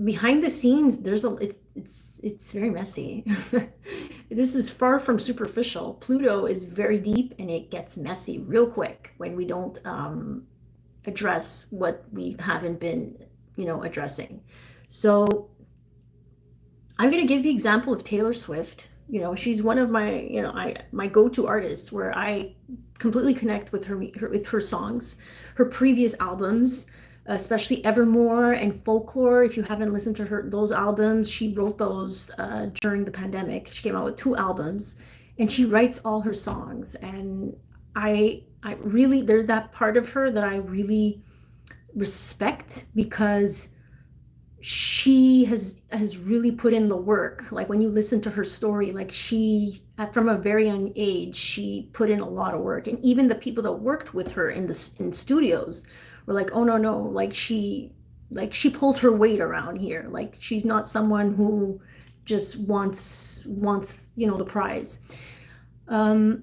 behind the scenes, it's very messy. This is far from superficial. Pluto is very deep, and it gets messy real quick when we don't address what we haven't been addressing. So I'm going to give the example of Taylor Swift. She's one of my my go-to artists, where I completely connect with her songs, her previous albums, especially Evermore and Folklore. If you haven't listened to those albums, she wrote those during the pandemic. She came out with 2 albums, and she writes all her songs, and I really, there's that part of her that I really respect, because she has really put in the work. Like when you listen to her story, like from a very young age, she put in a lot of work. And even the people that worked with her in studios were like, oh no, like she pulls her weight around here. Like she's not someone who just wants the prize.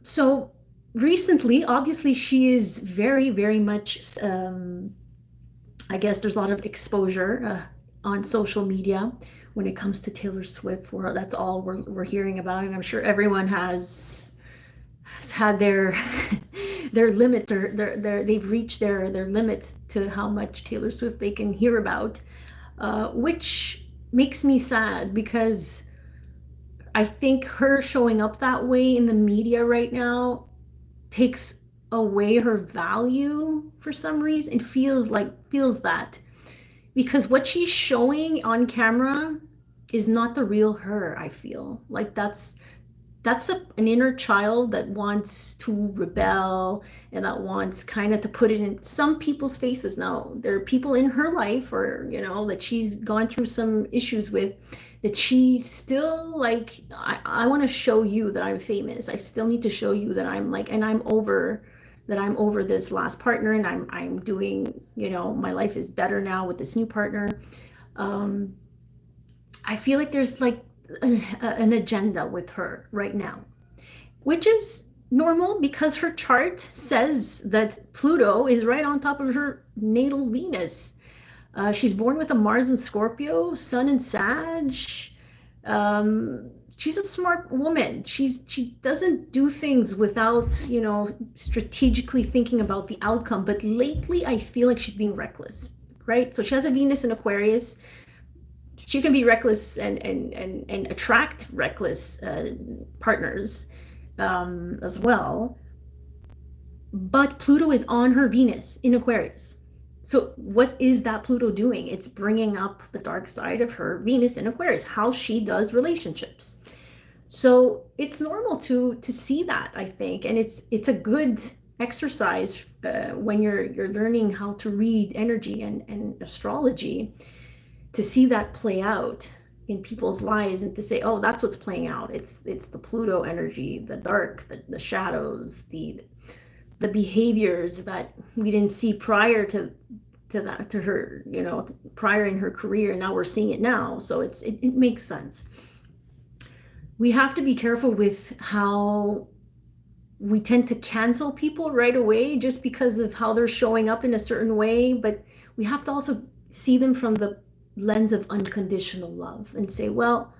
So recently, obviously, she is very, very much I guess there's a lot of exposure on social media when it comes to Taylor Swift. That's all we're hearing about, and I'm sure everyone has had their limit, or they've reached their limit to how much Taylor Swift they can hear about, which makes me sad, because I think her showing up that way in the media right now takes away her value for some reason. It feels that, because what she's showing on camera is not the real her. I feel like that's an inner child that wants to rebel, and that wants kind of to put it in some people's faces. Now there are people in her life, or that she's gone through some issues with, that she's still like, I want to show you that I'm famous. I still need to show you that I'm like, and I'm over that I'm over this last partner and I'm doing, my life is better now with this new partner. Um, I feel like there's like an agenda with her right now, which is normal because her chart says that Pluto is right on top of her natal Venus. She's born with a Mars in Scorpio, Sun in Sag. She's a smart woman. She doesn't do things without, strategically thinking about the outcome. But lately, I feel like she's being reckless, right? So she has a Venus in Aquarius. She can be reckless and attract reckless partners as well. But Pluto is on her Venus in Aquarius. So what is that Pluto doing? It's bringing up the dark side of her Venus in Aquarius, how she does relationships. So it's normal to see that, I think, and it's a good exercise when you're learning how to read energy and astrology, to see that play out in people's lives and to say, oh, that's what's playing out. It's the Pluto energy, the dark, the shadows, the behaviors that we didn't see prior to her, prior in her career, and now we're seeing it now. So it makes sense. We have to be careful with how we tend to cancel people right away just because of how they're showing up in a certain way, but we have to also see them from the lens of unconditional love and say, well,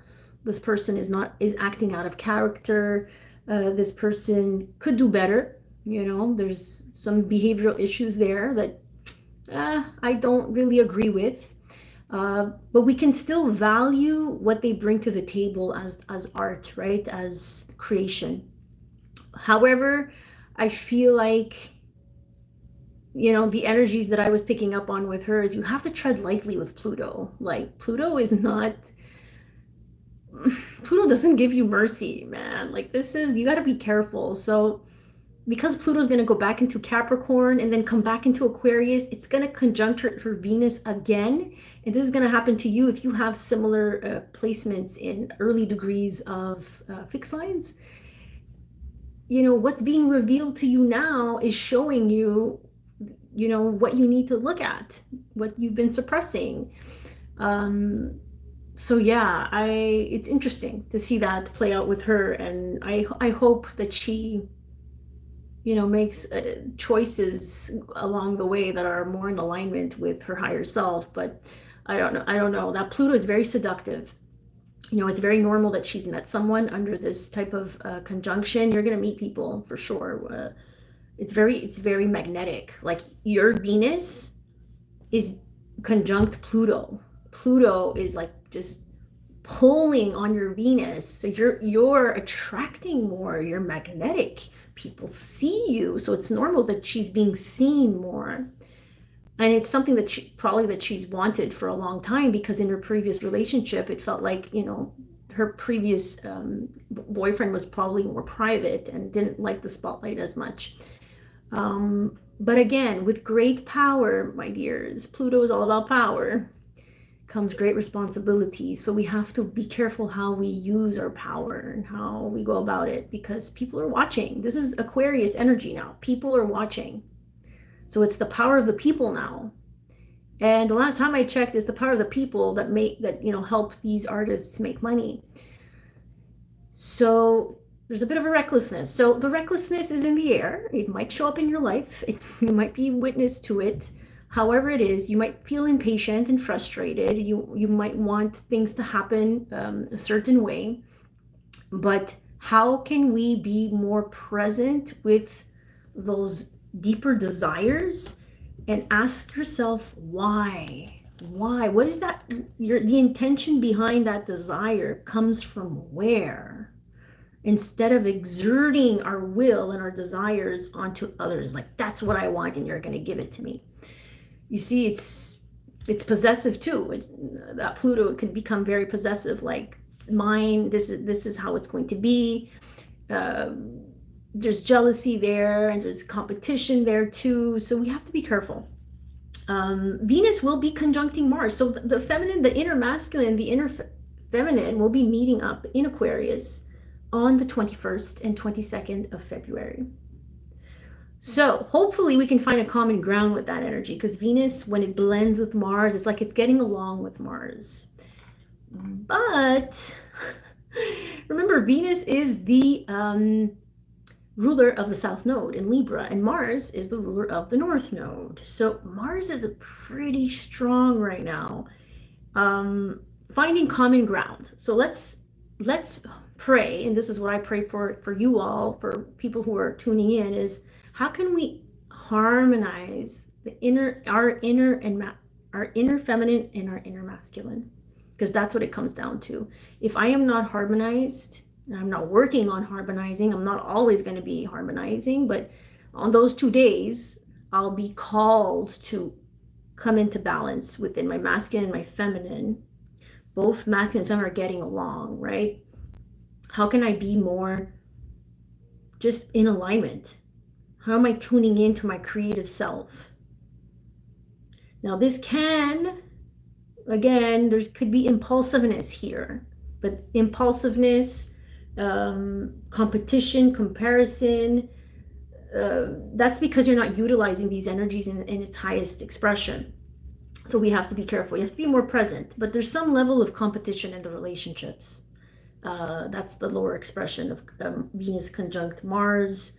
this person is acting out of character. This person could do better. There's some behavioral issues there that I don't really agree with. But we can still value what they bring to the table as art, right? As creation. However, I feel like, the energies that I was picking up on with her is you have to tread lightly with Pluto. Like Pluto doesn't give you mercy, man. Like you got to be careful. So because Pluto's going to go back into Capricorn and then come back into Aquarius, it's going to conjunct her Venus again. And this is going to happen to you if you have similar placements in early degrees of fixed signs. What's being revealed to you now is showing you, what you need to look at, what you've been suppressing. So yeah, it's interesting to see that play out with her. And I hope that she makes choices along the way that are more in alignment with her higher self. But I don't know. That Pluto is very seductive. It's very normal that she's met someone under this type of conjunction. You're going to meet people for sure. It's very magnetic. Like your Venus is conjunct Pluto. Pluto is like just pulling on your Venus. So you're attracting more. You're magnetic. People see you, so it's normal that she's being seen more. And it's something that she's wanted for a long time, because in her previous relationship it felt like her previous boyfriend was probably more private and didn't like the spotlight as much. But again, with great power, my dears, Pluto is all about power, comes great responsibility. So we have to be careful how we use our power and how we go about it, because people are watching. This is Aquarius energy now. People are watching. So it's the power of the people now. And the last time I checked, it's the power of the people that help these artists make money. So there's a bit of a recklessness. So the recklessness is in the air. It might show up in your life. You might be witness to it. However it is, you might feel impatient and frustrated. You might want things to happen a certain way. But how can we be more present with those deeper desires and ask yourself why? What is that? The intention behind that desire comes from where? Instead of exerting our will and our desires onto others, like that's what I want and you're going to give it to me. You see, it's possessive too. That Pluto can become very possessive, like it's mine. This is how it's going to be. There's jealousy there, and there's competition there too. So we have to be careful. Venus will be conjuncting Mars. So the feminine, the inner masculine, the inner feminine will be meeting up in Aquarius on the 21st and 22nd of February. So hopefully we can find a common ground with that energy, because Venus, when it blends with Mars, it's like it's getting along with Mars. But remember, Venus is the ruler of the South Node in Libra, and Mars is the ruler of the North Node. So Mars is pretty strong right now. Finding common ground. So let's pray, and this is what I pray for you all, for people who are tuning in, is how can we harmonize our inner feminine and our inner masculine? Because that's what it comes down to. If I am not harmonized, and I'm not working on harmonizing, I'm not always going to be harmonizing, but on those 2 days, I'll be called to come into balance within my masculine and my feminine. Both masculine and feminine are getting along, right? How can I be more just in alignment? How am I tuning into my creative self? Now, this can, again, there could be impulsiveness here, but impulsiveness, competition, comparison, that's because you're not utilizing these energies in its highest expression. So we have to be careful. You have to be more present, but there's some level of competition in the relationships. That's the lower expression of Venus conjunct Mars.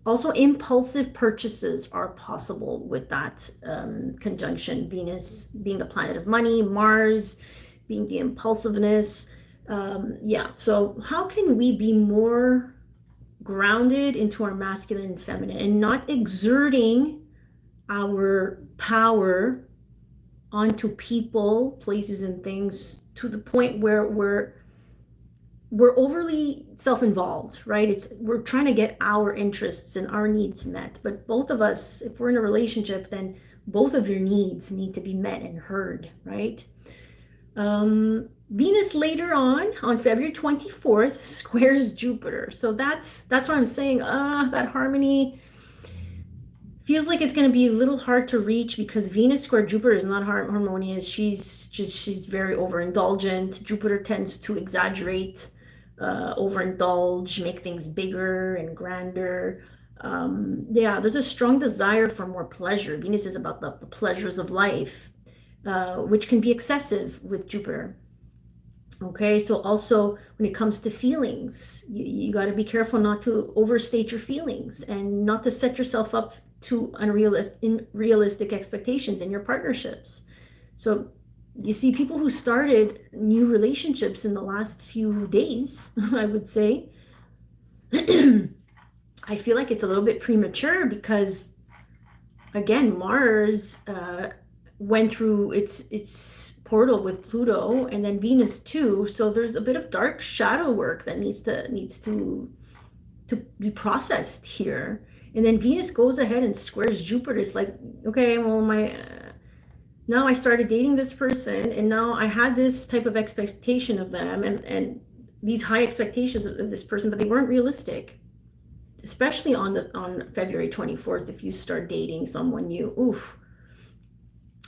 Also, impulsive purchases are possible with that conjunction. Venus being the planet of money, Mars being the impulsiveness. Yeah, so how can we be more grounded into our masculine and feminine and not exerting our power onto people, places, and things to the point where we're overly self-involved, right? We're trying to get our interests and our needs met, but both of us, if we're in a relationship, then both of your needs need to be met and heard, right? Venus later on February 24th squares Jupiter, so that's what I'm saying. That harmony feels like it's going to be a little hard to reach, because Venus square Jupiter is not harmonious. She's very overindulgent. Jupiter tends to exaggerate, overindulge, make things bigger and grander. Yeah, there's a strong desire for more pleasure. Venus is about the pleasures of life, which can be excessive with Jupiter. Okay, so also when it comes to feelings, you got to be careful not to overstate your feelings and not to set yourself up to unrealistic expectations in your partnerships. So you see people who started new relationships in the last few days, I would say, I feel like it's a little bit premature, because again, Mars went through its portal with Pluto, and then Venus too. So there's a bit of dark shadow work that needs to be processed here. And then Venus goes ahead and squares Jupiter. It's like, okay, well, now I started dating this person, and now I had this type of expectation of them, and these high expectations of this person, but they weren't realistic. Especially on February 24th, if you start dating someone new, oof.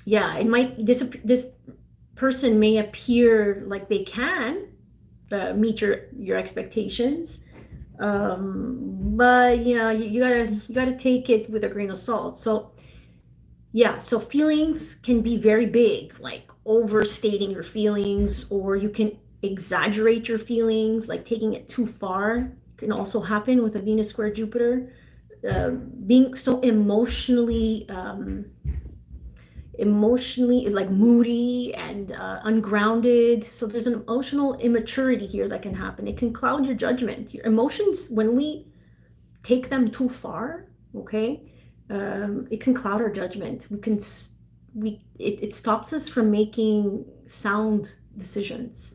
Yeah, it might, this person may appear like they can meet your expectations, but yeah, you gotta take it with a grain of salt. So yeah, so feelings can be very big, like overstating your feelings, or you can exaggerate your feelings, like taking it too far can also happen with a Venus square Jupiter. Being so emotionally like moody and ungrounded. So there's an emotional immaturity here that can happen. It can cloud your judgment. Your emotions, when we take them too far, okay, it can cloud our judgment. It stops us from making sound decisions.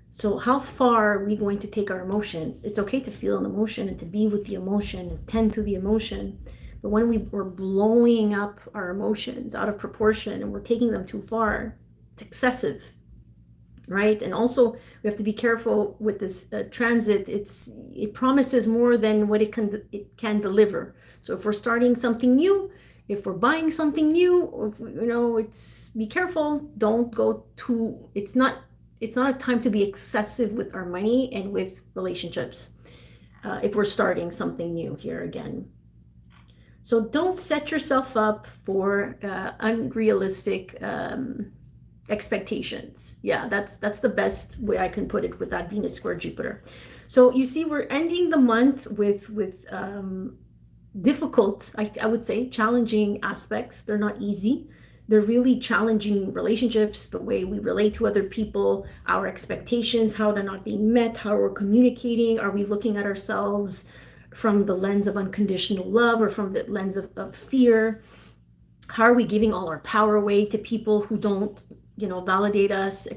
So how far are we going to take our emotions? It's okay to feel an emotion and to be with the emotion and tend to the emotion. But when we're blowing up our emotions out of proportion and we're taking them too far, it's excessive, right? And also we have to be careful with this transit. It promises more than what it can deliver. So if we're starting something new, if we're buying something new, or it's be careful. Don't go too. It's not a time to be excessive with our money and with relationships. if we're starting something new here again. So don't set yourself up for unrealistic expectations. Yeah, that's the best way I can put it with that Venus square Jupiter. So you see, we're ending the month with difficult, I would say, challenging aspects. They're not easy. They're really challenging relationships, the way we relate to other people, our expectations, how they're not being met, how we're communicating. Are we looking at ourselves from the lens of unconditional love or from the lens of fear? How are we giving all our power away to people who don't, validate us,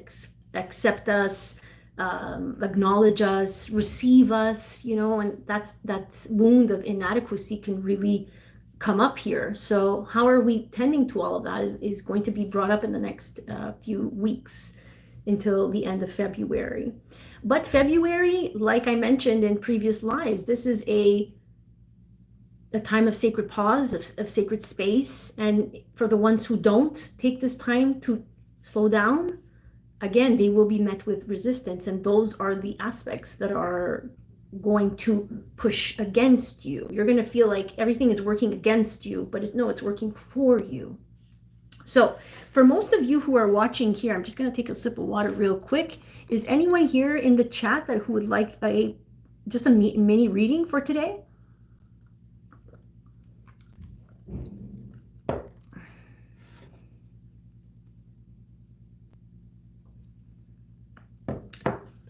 accept us, acknowledge us, receive us, and that wound of inadequacy can really come up here. So how are we tending to all of that is going to be brought up in the next few weeks until the end of February. But February, like I mentioned in previous lives, this is a time of sacred pause, of sacred space. And for the ones who don't take this time to slow down, again, they will be met with resistance. And those are the aspects that are going to push against you. You're going to feel like everything is working against you, but it's working for you. So for most of you who are watching here, I'm just going to take a sip of water real quick. Is anyone here in the chat who would like just a mini reading for today?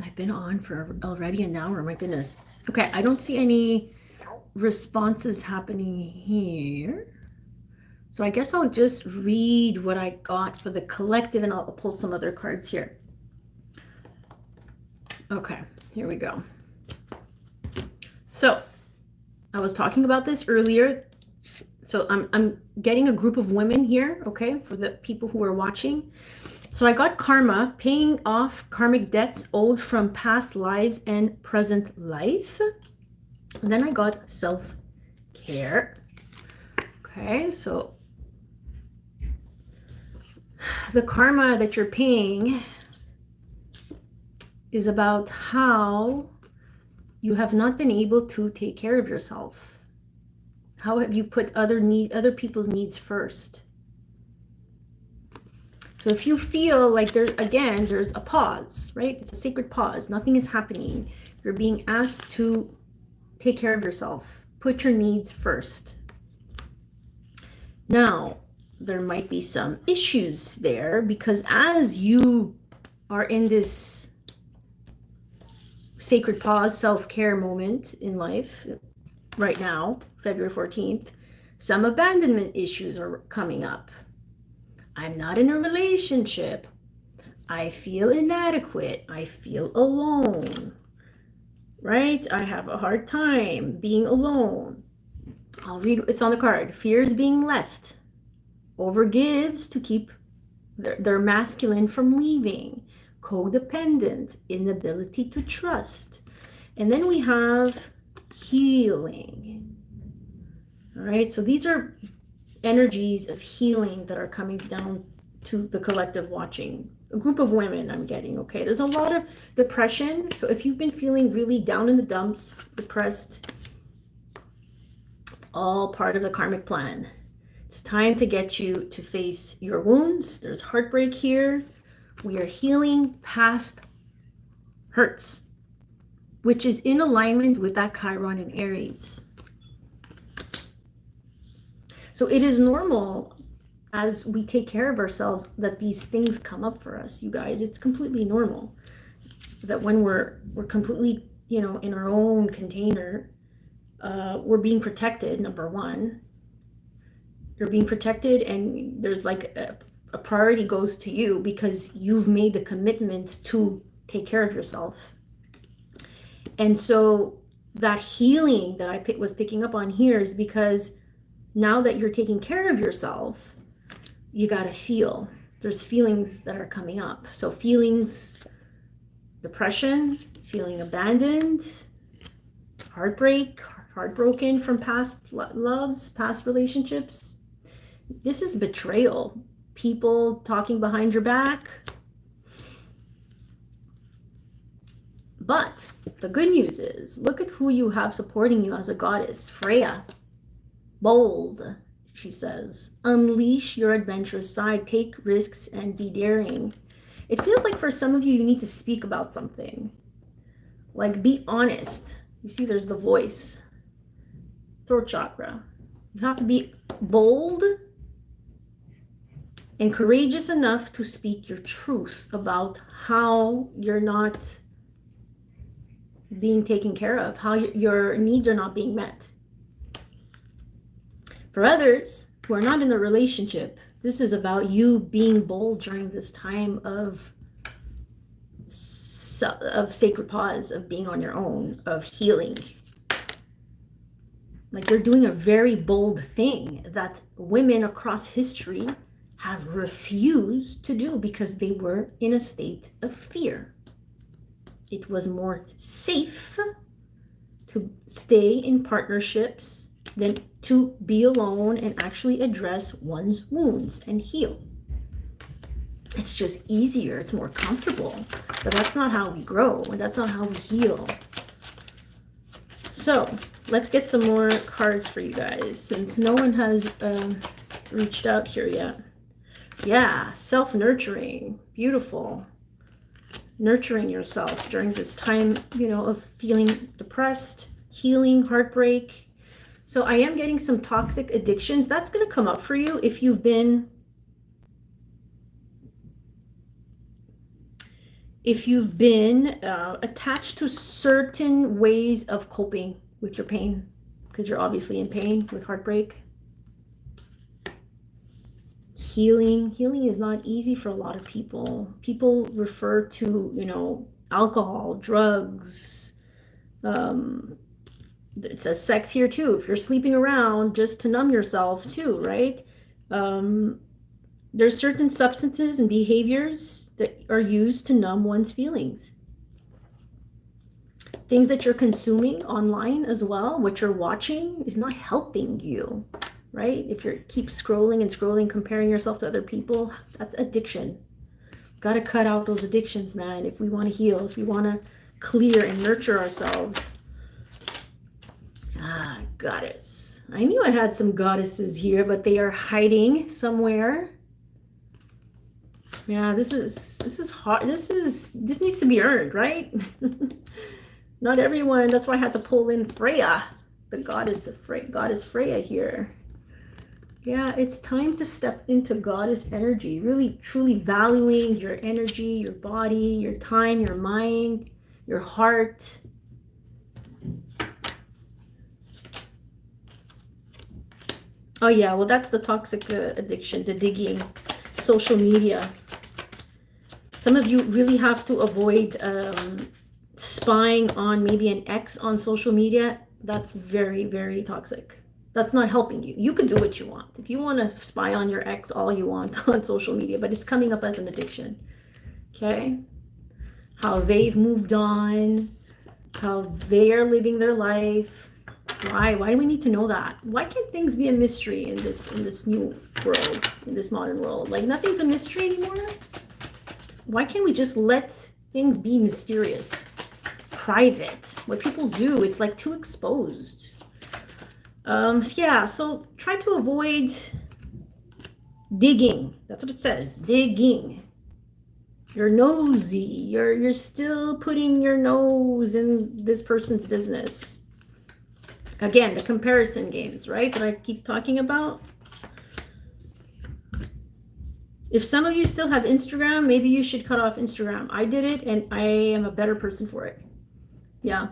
I've been on for already an hour. My goodness. Okay, I don't see any responses happening here. So I guess I'll just read what I got for the collective, and I'll pull some other cards here. Okay, here we go. So I was talking about this earlier. So I'm getting a group of women here, okay, for the people who are watching. So I got karma, paying off karmic debts owed from past lives and present life. And then I got self-care. Okay, so the karma that you're paying is about how you have not been able to take care of yourself. How have you put other people's needs first? So if you feel like there's a pause, right? It's a sacred pause. Nothing is happening. You're being asked to take care of yourself. Put your needs first. Now, there might be some issues there because as you are in this sacred pause, self-care moment in life right now, February 14th, some abandonment issues are coming up. I'm not in a relationship. I feel inadequate. I feel alone, right? I have a hard time being alone. I'll read, it's on the card. Fears being left. Overgives to keep their masculine from leaving. Codependent. Inability to trust. And then we have healing. All right, so these are energies of healing that are coming down to the collective watching. A group of women I'm getting, okay? There's a lot of depression. So if you've been feeling really down in the dumps, depressed, all part of the karmic plan. It's time to get you to face your wounds. There's heartbreak here. We are healing past hurts, which is in alignment with that Chiron in Aries. So it is normal as we take care of ourselves that these things come up for us, you guys. It's completely normal that when we're completely, in our own container, we're being protected, number one. You're being protected and there's like a priority goes to you because you've made the commitment to take care of yourself. And so that healing that I was picking up on here is because now that you're taking care of yourself, you got to feel. There's feelings that are coming up. So feelings, depression, feeling abandoned, heartbroken from past loves, past relationships. This is betrayal. People talking behind your back. But the good news is, look at who you have supporting you as a goddess. Freya. Bold, she says. Unleash your adventurous side. Take risks and be daring. It feels like for some of you, you need to speak about something. Like, be honest. You see, there's the voice. Throat chakra. You have to be bold and courageous enough to speak your truth about how you're not being taken care of, how your needs are not being met. For others who are not in a relationship, this is about you being bold during this time of sacred pause, of being on your own, of healing. Like, you're doing a very bold thing that women across history have refused to do because they were in a state of fear. It was more safe to stay in partnerships than to be alone and actually address one's wounds and heal. It's just easier, it's more comfortable, but that's not how we grow, and that's not how we heal. So let's get some more cards for you guys, since no one has reached out here yet. Yeah, self-nurturing, beautiful. Nurturing yourself during this time, you know, of feeling depressed, healing, heartbreak. So I am getting some toxic addictions. That's going to come up for you if you've been attached to certain ways of coping with your pain, because you're obviously in pain with heartbreak. Healing is not easy for a lot of people. People refer to, you know, alcohol, drugs. It says sex here too. If you're sleeping around just to numb yourself too, right? There's certain substances and behaviors that are used to numb one's feelings. Things that you're consuming online as well, what you're watching is not helping you, right? If you keep scrolling and scrolling, comparing yourself to other people, that's addiction. Got to cut out those addictions, man, if we want to heal, if we want to clear and nurture ourselves. Ah, goddess. I knew I had some goddesses here, but they are hiding somewhere. Yeah, this is hard. This needs to be earned, right? Not everyone. That's why I had to pull in Freya, the goddess Freya here. Yeah, it's time to step into goddess energy, really truly valuing your energy, your body, your time, your mind, your heart. Oh yeah, well, that's the toxic addiction, the digging, social media. Some of you really have to avoid spying on maybe an ex on social media. That's very, very toxic. That's not helping you. You can do what you want. If you want to spy on your ex all you want on social media, but it's coming up as an addiction. Okay? How they've moved on, how they are living their life. Why do we need to know that? Why can't things be a mystery in this new world, in this modern world? Like, nothing's a mystery anymore. Why can't we just let things be mysterious, private? What people do, it's like too exposed. Yeah, so try to avoid digging. That's what it says, digging. You're nosy. You're still putting your nose in this person's business. Again, the comparison games, right, that I keep talking about. If some of you still have Instagram, maybe you should cut off Instagram. I did it, and I am a better person for it. Yeah.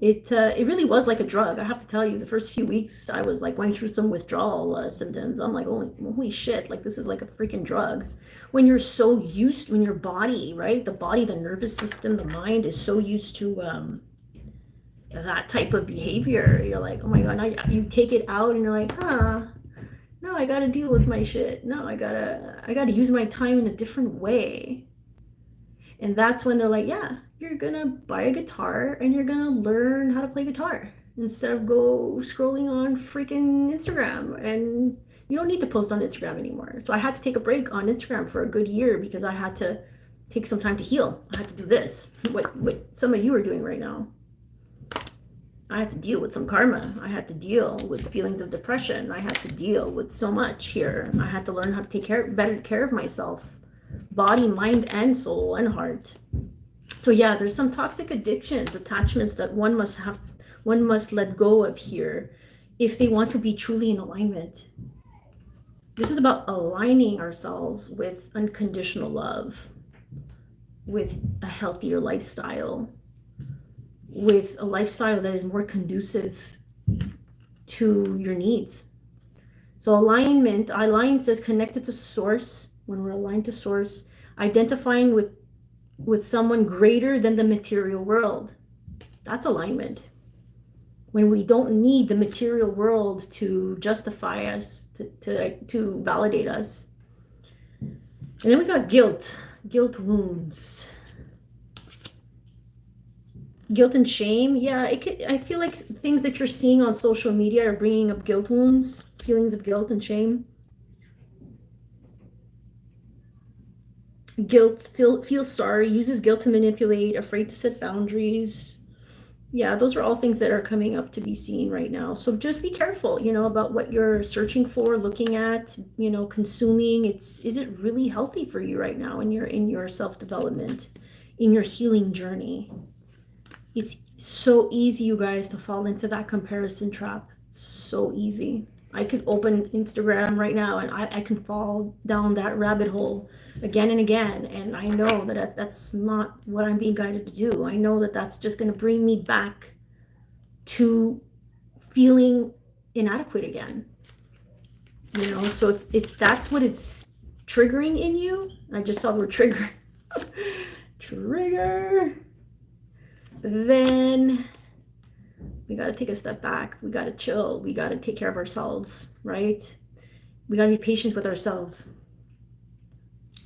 It really was like a drug. I have to tell you, the first few weeks, I was like going through some withdrawal symptoms. I'm like, holy shit, like this is like a freaking drug. When you're so used, when your body, right, the body, the nervous system, the mind is so used to that type of behavior, you're like, oh my God, now you take it out and you're like, no, I gotta deal with my shit. No, I gotta use my time in a different way. And that's when they're like, yeah, you're gonna buy a guitar and you're gonna learn how to play guitar instead of go scrolling on freaking Instagram. And you don't need to post on Instagram anymore. So I had to take a break on Instagram for a good year because I had to take some time to heal. I had to do this. What some of you are doing right now. I had to deal with some karma. I had to deal with feelings of depression. I had to deal with so much here. I had to learn how to take better care of myself, body, mind, and soul and heart. So yeah, there's some toxic addictions, attachments that one must let go of here if they want to be truly in alignment. This is about aligning ourselves with unconditional love, with a healthier lifestyle, with a lifestyle that is more conducive to your needs. So alignment, align says connected to source. When we're aligned to source, identifying with someone greater than the material world. That's alignment. When we don't need the material world to justify us, to validate us. And then we got guilt wounds. Guilt and shame. Yeah, I feel like things that you're seeing on social media are bringing up guilt wounds, feelings of guilt and shame. Guilt, feels sorry, uses guilt to manipulate, afraid to set boundaries. Yeah, those are all things that are coming up to be seen right now. So just be careful, about what you're searching for, looking at, consuming. Is it really healthy for you right now in your self-development, in your healing journey? It's so easy, you guys, to fall into that comparison trap. So easy. I could open Instagram right now and I can fall down that rabbit hole again and again. And I know that that's not what I'm being guided to do. I know that that's just going to bring me back to feeling inadequate again. So if that's what it's triggering in you, I just saw the word trigger. Trigger. Then we got to take a step back. We got to chill. We got to take care of ourselves, right? We got to be patient with ourselves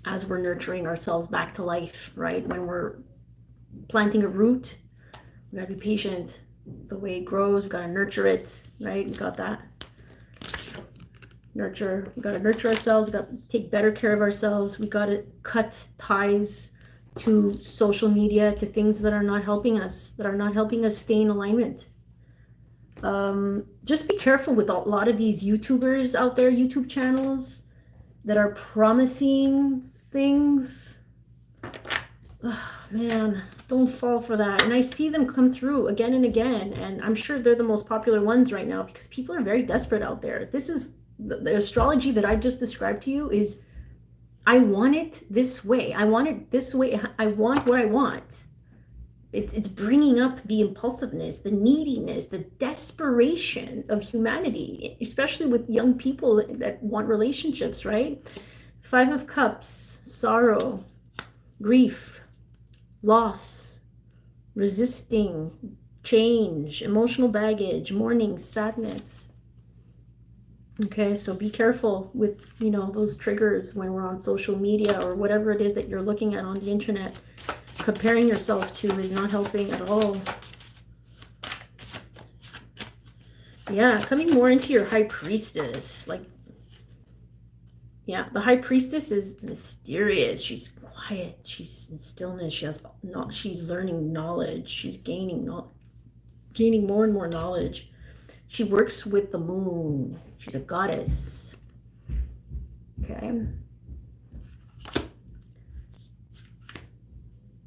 as we're nurturing ourselves back to life, right? When we're planting a root, we got to be patient. The way it grows, we got to nurture it, right? We got that. Nurture. We got to nurture ourselves. We got to take better care of ourselves. We got to cut ties to social media, to things that are not helping us, stay in alignment. Just be careful with a lot of these YouTubers out there, YouTube channels that are promising things. Oh, man, don't fall for that. And I see them come through again and again, and I'm sure they're the most popular ones right now because people are very desperate out there. This is the astrology that I just described to you. Is I want it this way. I want it this way. I want what I want. It's bringing up the impulsiveness, the neediness, the desperation of humanity, especially with young people that want relationships, right? 5 of Cups, sorrow, grief, loss, resisting, change, emotional baggage, mourning, sadness. Okay, so be careful with, those triggers when we're on social media or whatever it is that you're looking at on the internet. Comparing yourself to is not helping at all. Yeah, coming more into your high priestess. The high priestess is mysterious. She's quiet. She's in stillness. She's learning knowledge. She's gaining more and more knowledge. She works with the moon. She's a goddess. Okay.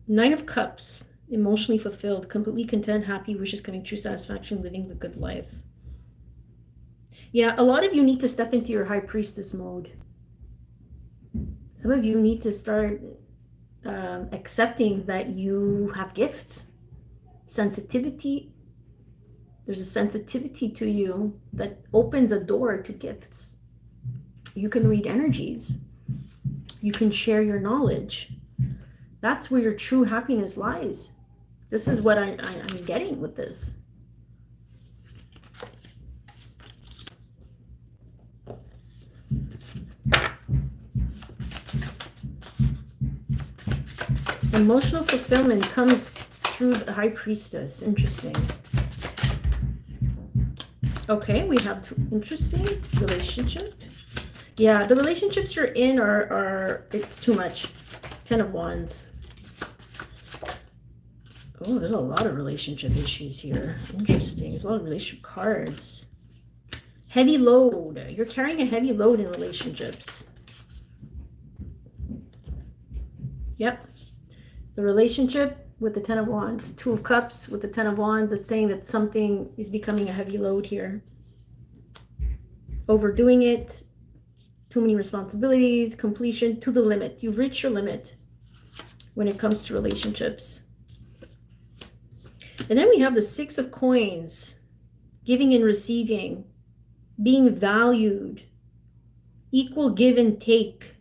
9 of Cups, emotionally fulfilled, completely content, happy, wishes coming true, satisfaction, living the good life. Yeah, a lot of you need to step into your high priestess mode. Some of you need to start accepting that you have gifts, sensitivity. There's a sensitivity to you that opens a door to gifts. You can read energies. You can share your knowledge. That's where your true happiness lies. This is what I'm getting with this. Emotional fulfillment comes through the high priestess. Interesting. Okay, we have interesting relationship. Yeah, the relationships you're in are it's too much. 10 of Wands. Oh, there's a lot of relationship issues here. Interesting. There's a lot of relationship cards. Heavy load. You're carrying a heavy load in relationships. Yep. The relationship with the Ten of Wands. Two of Cups with the Ten of Wands. It's saying that something is becoming a heavy load here. Overdoing it. Too many responsibilities. Completion to the limit. You've reached your limit when it comes to relationships. And then we have the Six of Coins. Giving and receiving. Being valued. Equal give and take.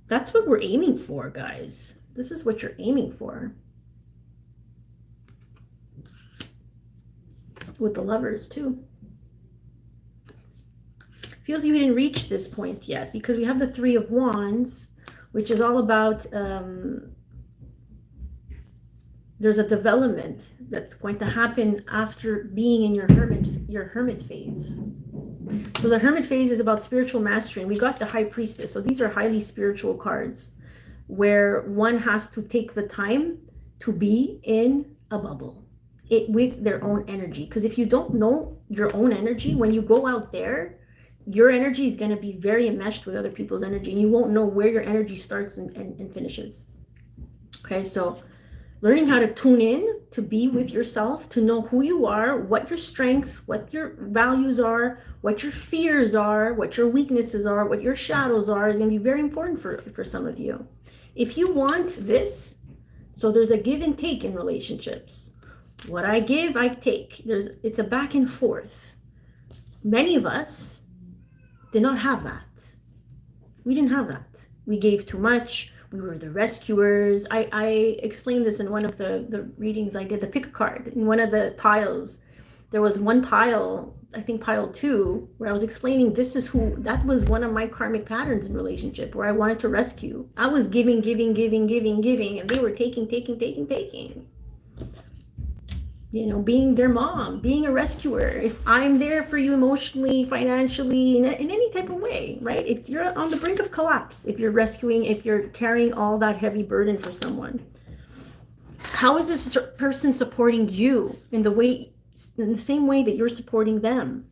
That's what we're aiming for, guys. This is what you're aiming for. With the Lovers, too. Feels like we didn't reach this point yet because we have the Three of Wands, which is all about there's a development that's going to happen after being in your hermit phase. So the Hermit phase is about spiritual mastery, and we got the High Priestess. So these are highly spiritual cards where one has to take the time to be in a bubble with their own energy. Because if you don't know your own energy, when you go out there, your energy is going to be very enmeshed with other people's energy, and you won't know where your energy starts and finishes. Okay, so learning how to tune in, to be with yourself, to know who you are, what your strengths, what your values are, what your fears are, what your weaknesses are, what your shadows are, is going to be very important for some of you. If you want this, so there's a give and take in relationships. What I give, I take. It's a back and forth. Many of us did not have that. We didn't have that. We gave too much. We were the rescuers. I explained this in one of the readings I did, the pick a card. In one of the piles, there was one pile, I think pile 2, where I was explaining that was one of my karmic patterns in relationship, where I wanted to rescue. I was giving, and they were taking. You know, being their mom, being a rescuer. If I'm there for you emotionally, financially, in any type of way, right? If you're on the brink of collapse, if you're rescuing, if you're carrying all that heavy burden for someone, how is this person supporting you in the same way that you're supporting them?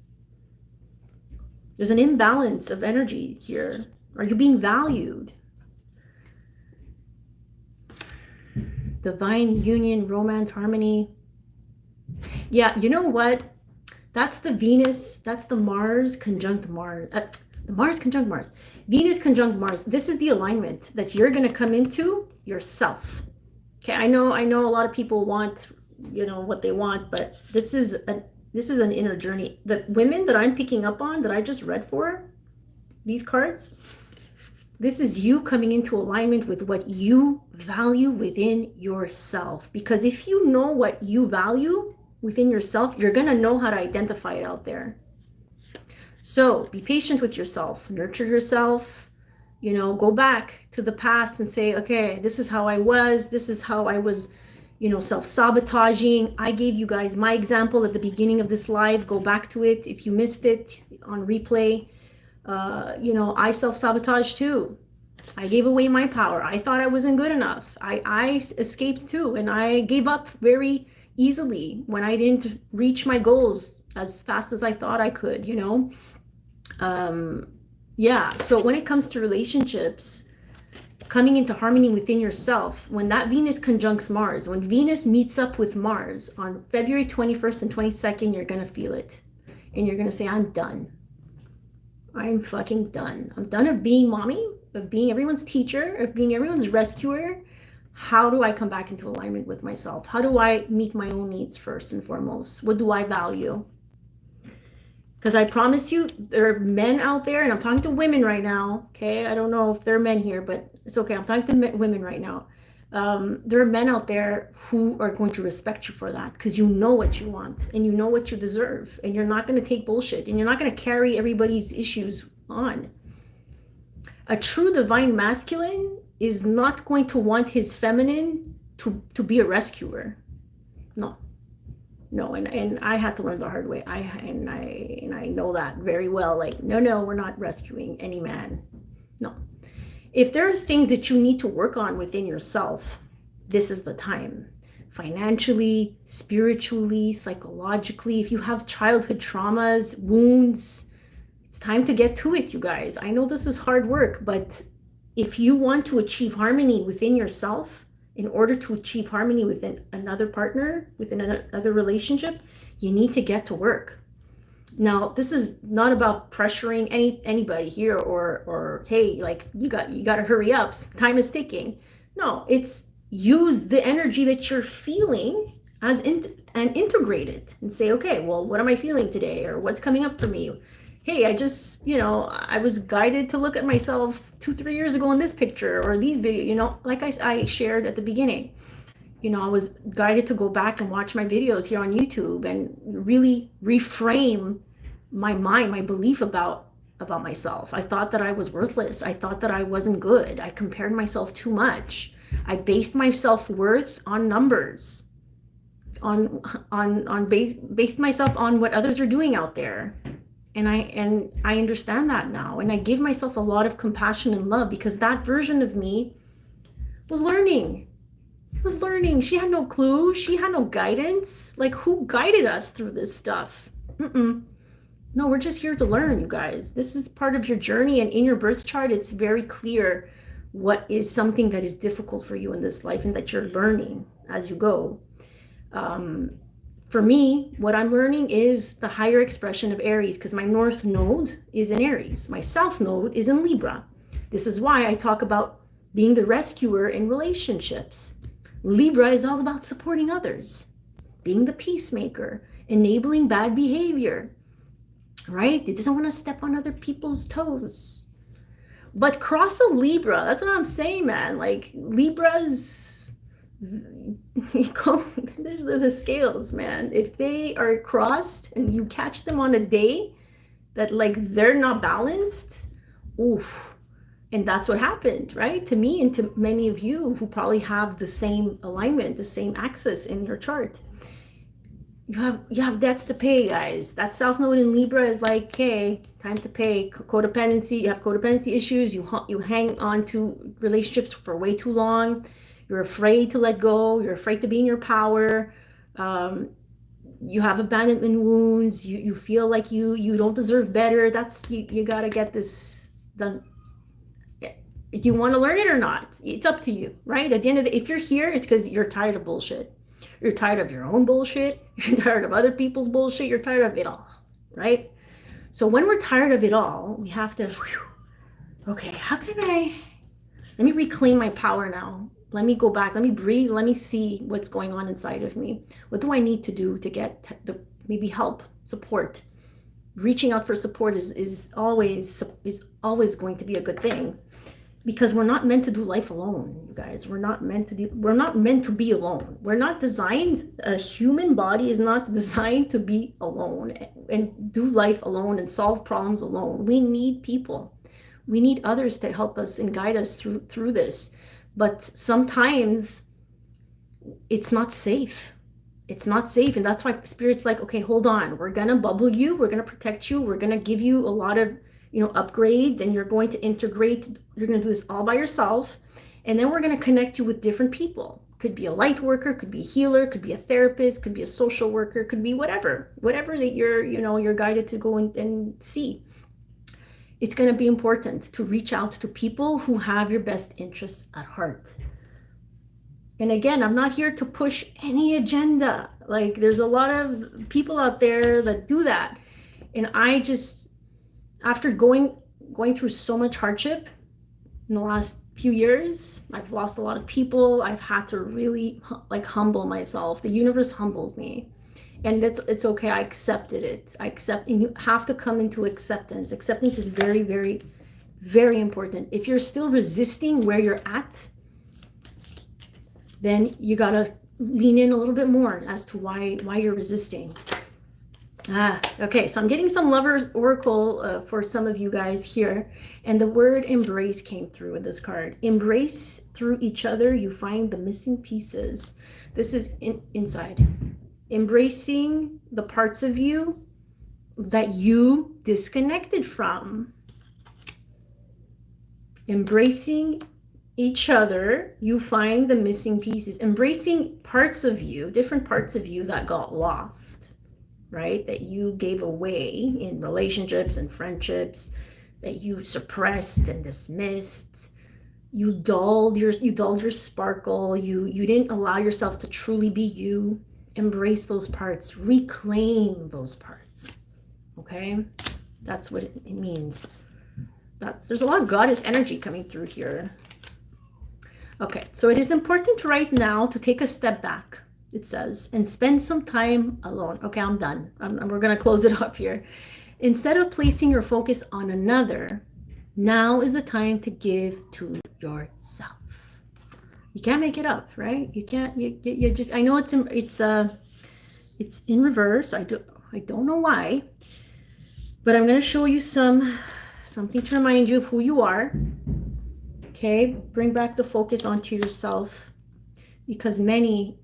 There's an imbalance of energy here. Are you being valued? Divine union, romance, harmony. Yeah, you know what? That's the Venus, that's the Mars conjunct Mars. The Mars conjunct Mars. Venus conjunct Mars. This is the alignment that you're going to come into yourself. Okay, I know a lot of people want, what they want, but this is an inner journey. The women that I'm picking up on, that I just read for, these cards, this is you coming into alignment with what you value within yourself. Because if you know what you value within yourself, you're going to know how to identify it out there. So be patient with yourself, nurture yourself, go back to the past and say, okay, this is how I was. This is how I was, self-sabotaging. I gave you guys my example at the beginning of this live. Go back to it. If you missed it on replay, I self-sabotage too. I gave away my power. I thought I wasn't good enough. I escaped too. And I gave up very easily when I didn't reach my goals as fast as I thought I could, So when it comes to relationships, coming into harmony within yourself, when that Venus conjuncts Mars, when Venus meets up with Mars on February 21st and 22nd, you're going to feel it. And you're going to say, I'm done. I'm fucking done. I'm done of being mommy, of being everyone's teacher, of being everyone's rescuer. How do I come back into alignment with myself? How do I meet my own needs first and foremost? What do I value? Because I promise you, there are men out there, and I'm talking to women right now, okay? I don't know if there are men here, but it's okay. I'm talking to women right now. There are men out there who are going to respect you for that, because you know what you want, and you know what you deserve, and you're not going to take bullshit, and you're not going to carry everybody's issues on. A true divine masculine is not going to want his feminine to be a rescuer. No, and I had to learn the hard way. I know that very well. Like, no, we're not rescuing any man. No. If there are things that you need to work on within yourself, this is the time. financially, spiritually, psychologically. If you have childhood traumas, wounds, it's time to get to it, you guys. I know this is hard work, but if you want to achieve harmony within yourself, in order to achieve harmony within another partner, within another relationship, you need to get to work. Now, this is not about pressuring anybody here, or hey, like you got to hurry up, time is ticking. No, it's use the energy that you're feeling as and integrate it and say, okay, well, what am I feeling today, or what's coming up for me? Hey, I just, I was guided to look at myself 2-3 years ago in this picture or these videos, like I shared at the beginning. I was guided to go back and watch my videos here on YouTube and really reframe my mind, my belief about myself. I thought that I was worthless. I thought that I wasn't good. I compared myself too much. I based my self-worth on numbers, based myself on what others are doing out there. And I understand that now. And I give myself a lot of compassion and love, because that version of me was learning. She had no clue. She had no guidance. Like, who guided us through this stuff? No, we're just here to learn, you guys. This is part of your journey. And in your birth chart, it's very clear what is something that is difficult for you in this life and that you're learning as you go. For me, what I'm learning is the higher expression of Aries, because my North Node is in Aries. My South Node is in Libra. This is why I talk about being the rescuer in relationships. Libra is all about supporting others, being the peacemaker, enabling bad behavior, right? It doesn't want to step on other people's toes. But cross a Libra, that's what I'm saying, man. Like, Libras, there's the scales, man. If they are crossed and you catch them on a day that, like, they're not balanced, oof. And that's what happened, right? To me and to many of you who probably have the same alignment, the same axis in your chart. You have debts to pay, guys. That South Node in Libra is like, okay, time to pay. Codependency, you have codependency issues. You hang on to relationships for way too long. You're afraid to let go. You're afraid to be in your power. You have abandonment wounds. You feel like you don't deserve better. You got to get this done. Do you want to learn it or not? It's up to you, right? At the end of the day, if you're here, it's because you're tired of bullshit. You're tired of your own bullshit. You're tired of other people's bullshit. You're tired of it all, right? So when we're tired of it all, we have to, okay, let me reclaim my power now. Let me go back. Let me breathe. Let me see what's going on inside of me. What do I need to do to get maybe help, support? Reaching out for support is always going to be a good thing. Because we're not meant to do life alone, you guys. We're not meant to be alone. We're not designed, a human body is not designed to be alone and do life alone and solve problems alone. We need people. We need others to help us and guide us through this. But sometimes it's not safe. It's not safe. And that's why Spirit's like, okay, hold on. We're going to bubble you. We're going to protect you. We're going to give you a lot of upgrades, and you're going to integrate. You're going to do this all by yourself, and then we're going to connect you with different people. Could be a light worker, could be a healer, could be a therapist, could be a social worker, could be whatever that you're guided to go and see. It's going to be important to reach out to people who have your best interests at heart. And again, I'm not here to push any agenda. Like, there's a lot of people out there that do that, and I just, after going through so much hardship in the last few years, I've lost a lot of people. I've had to really humble myself. The universe humbled me, and it's okay. I accepted it. And you have to come into acceptance. Acceptance is very, very, very important. If you're still resisting where you're at, then you gotta lean in a little bit more as to why you're resisting. Okay, so I'm getting some Lover's Oracle for some of you guys here, and the word embrace came through with this card. Embrace through each other, you find the missing pieces. This is inside. Embracing the parts of you that you disconnected from. Embracing each other, you find the missing pieces, embracing parts of you, different parts of you that got lost, right? That you gave away in relationships and friendships, that you suppressed and dismissed. You dulled your sparkle. You didn't allow yourself to truly be you. Embrace those parts, reclaim those parts. Okay? That's what it means. There's a lot of goddess energy coming through here. Okay, so it is important right now to take a step back, it says, and spend some time alone. Okay, I'm done. We're going to close it up here. Instead of placing your focus on another, now is the time to give to yourself. You can't make it up, right? You can't. You just. I know it's in reverse. I don't know why, but I'm going to show you something to remind you of who you are. Okay, bring back the focus onto yourself, because many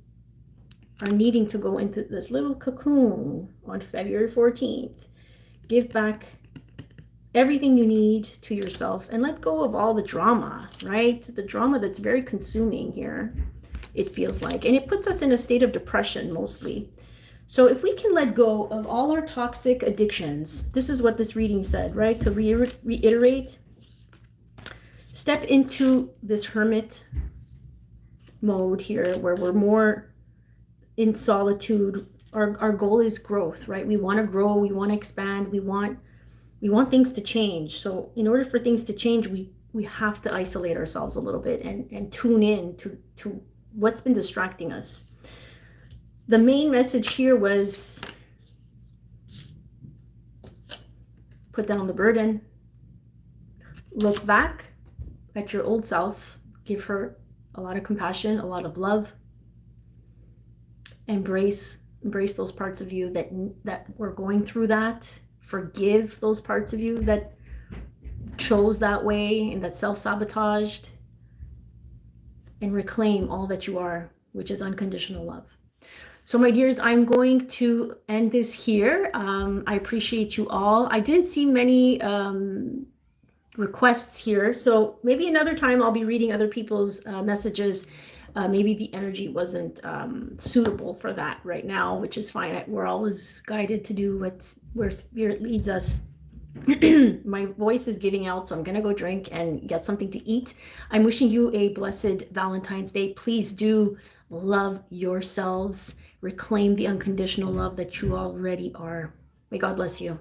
are needing to go into this little cocoon on February 14th. Give back everything you need to yourself and let go of all the drama, right? The drama that's very consuming here, it feels like. And it puts us in a state of depression mostly. So if we can let go of all our toxic addictions, this is what this reading said, right? To reiterate, step into this hermit mode here where we're more in solitude. Our goal is growth, right? We want to grow, we want to expand, we want things to change. So in order for things to change, we have to isolate ourselves a little bit and tune in to what's been distracting us. The main message here was put down the burden, look back at your old self, give her a lot of compassion, a lot of love, embrace those parts of you that were going through that. Forgive those parts of you that chose that way and that self-sabotaged, and reclaim all that you are, which is unconditional love. So my dears, I'm going to end this here. I appreciate you all. I didn't see many requests here, so maybe another time I'll be reading other people's messages. Maybe the energy wasn't suitable for that right now, which is fine. We're always guided to do where spirit leads us. My voice is giving out, so I'm gonna go drink and get something to eat. I'm wishing you a blessed Valentine's Day. Please do love yourselves. Reclaim the unconditional love that you already are. May God bless you.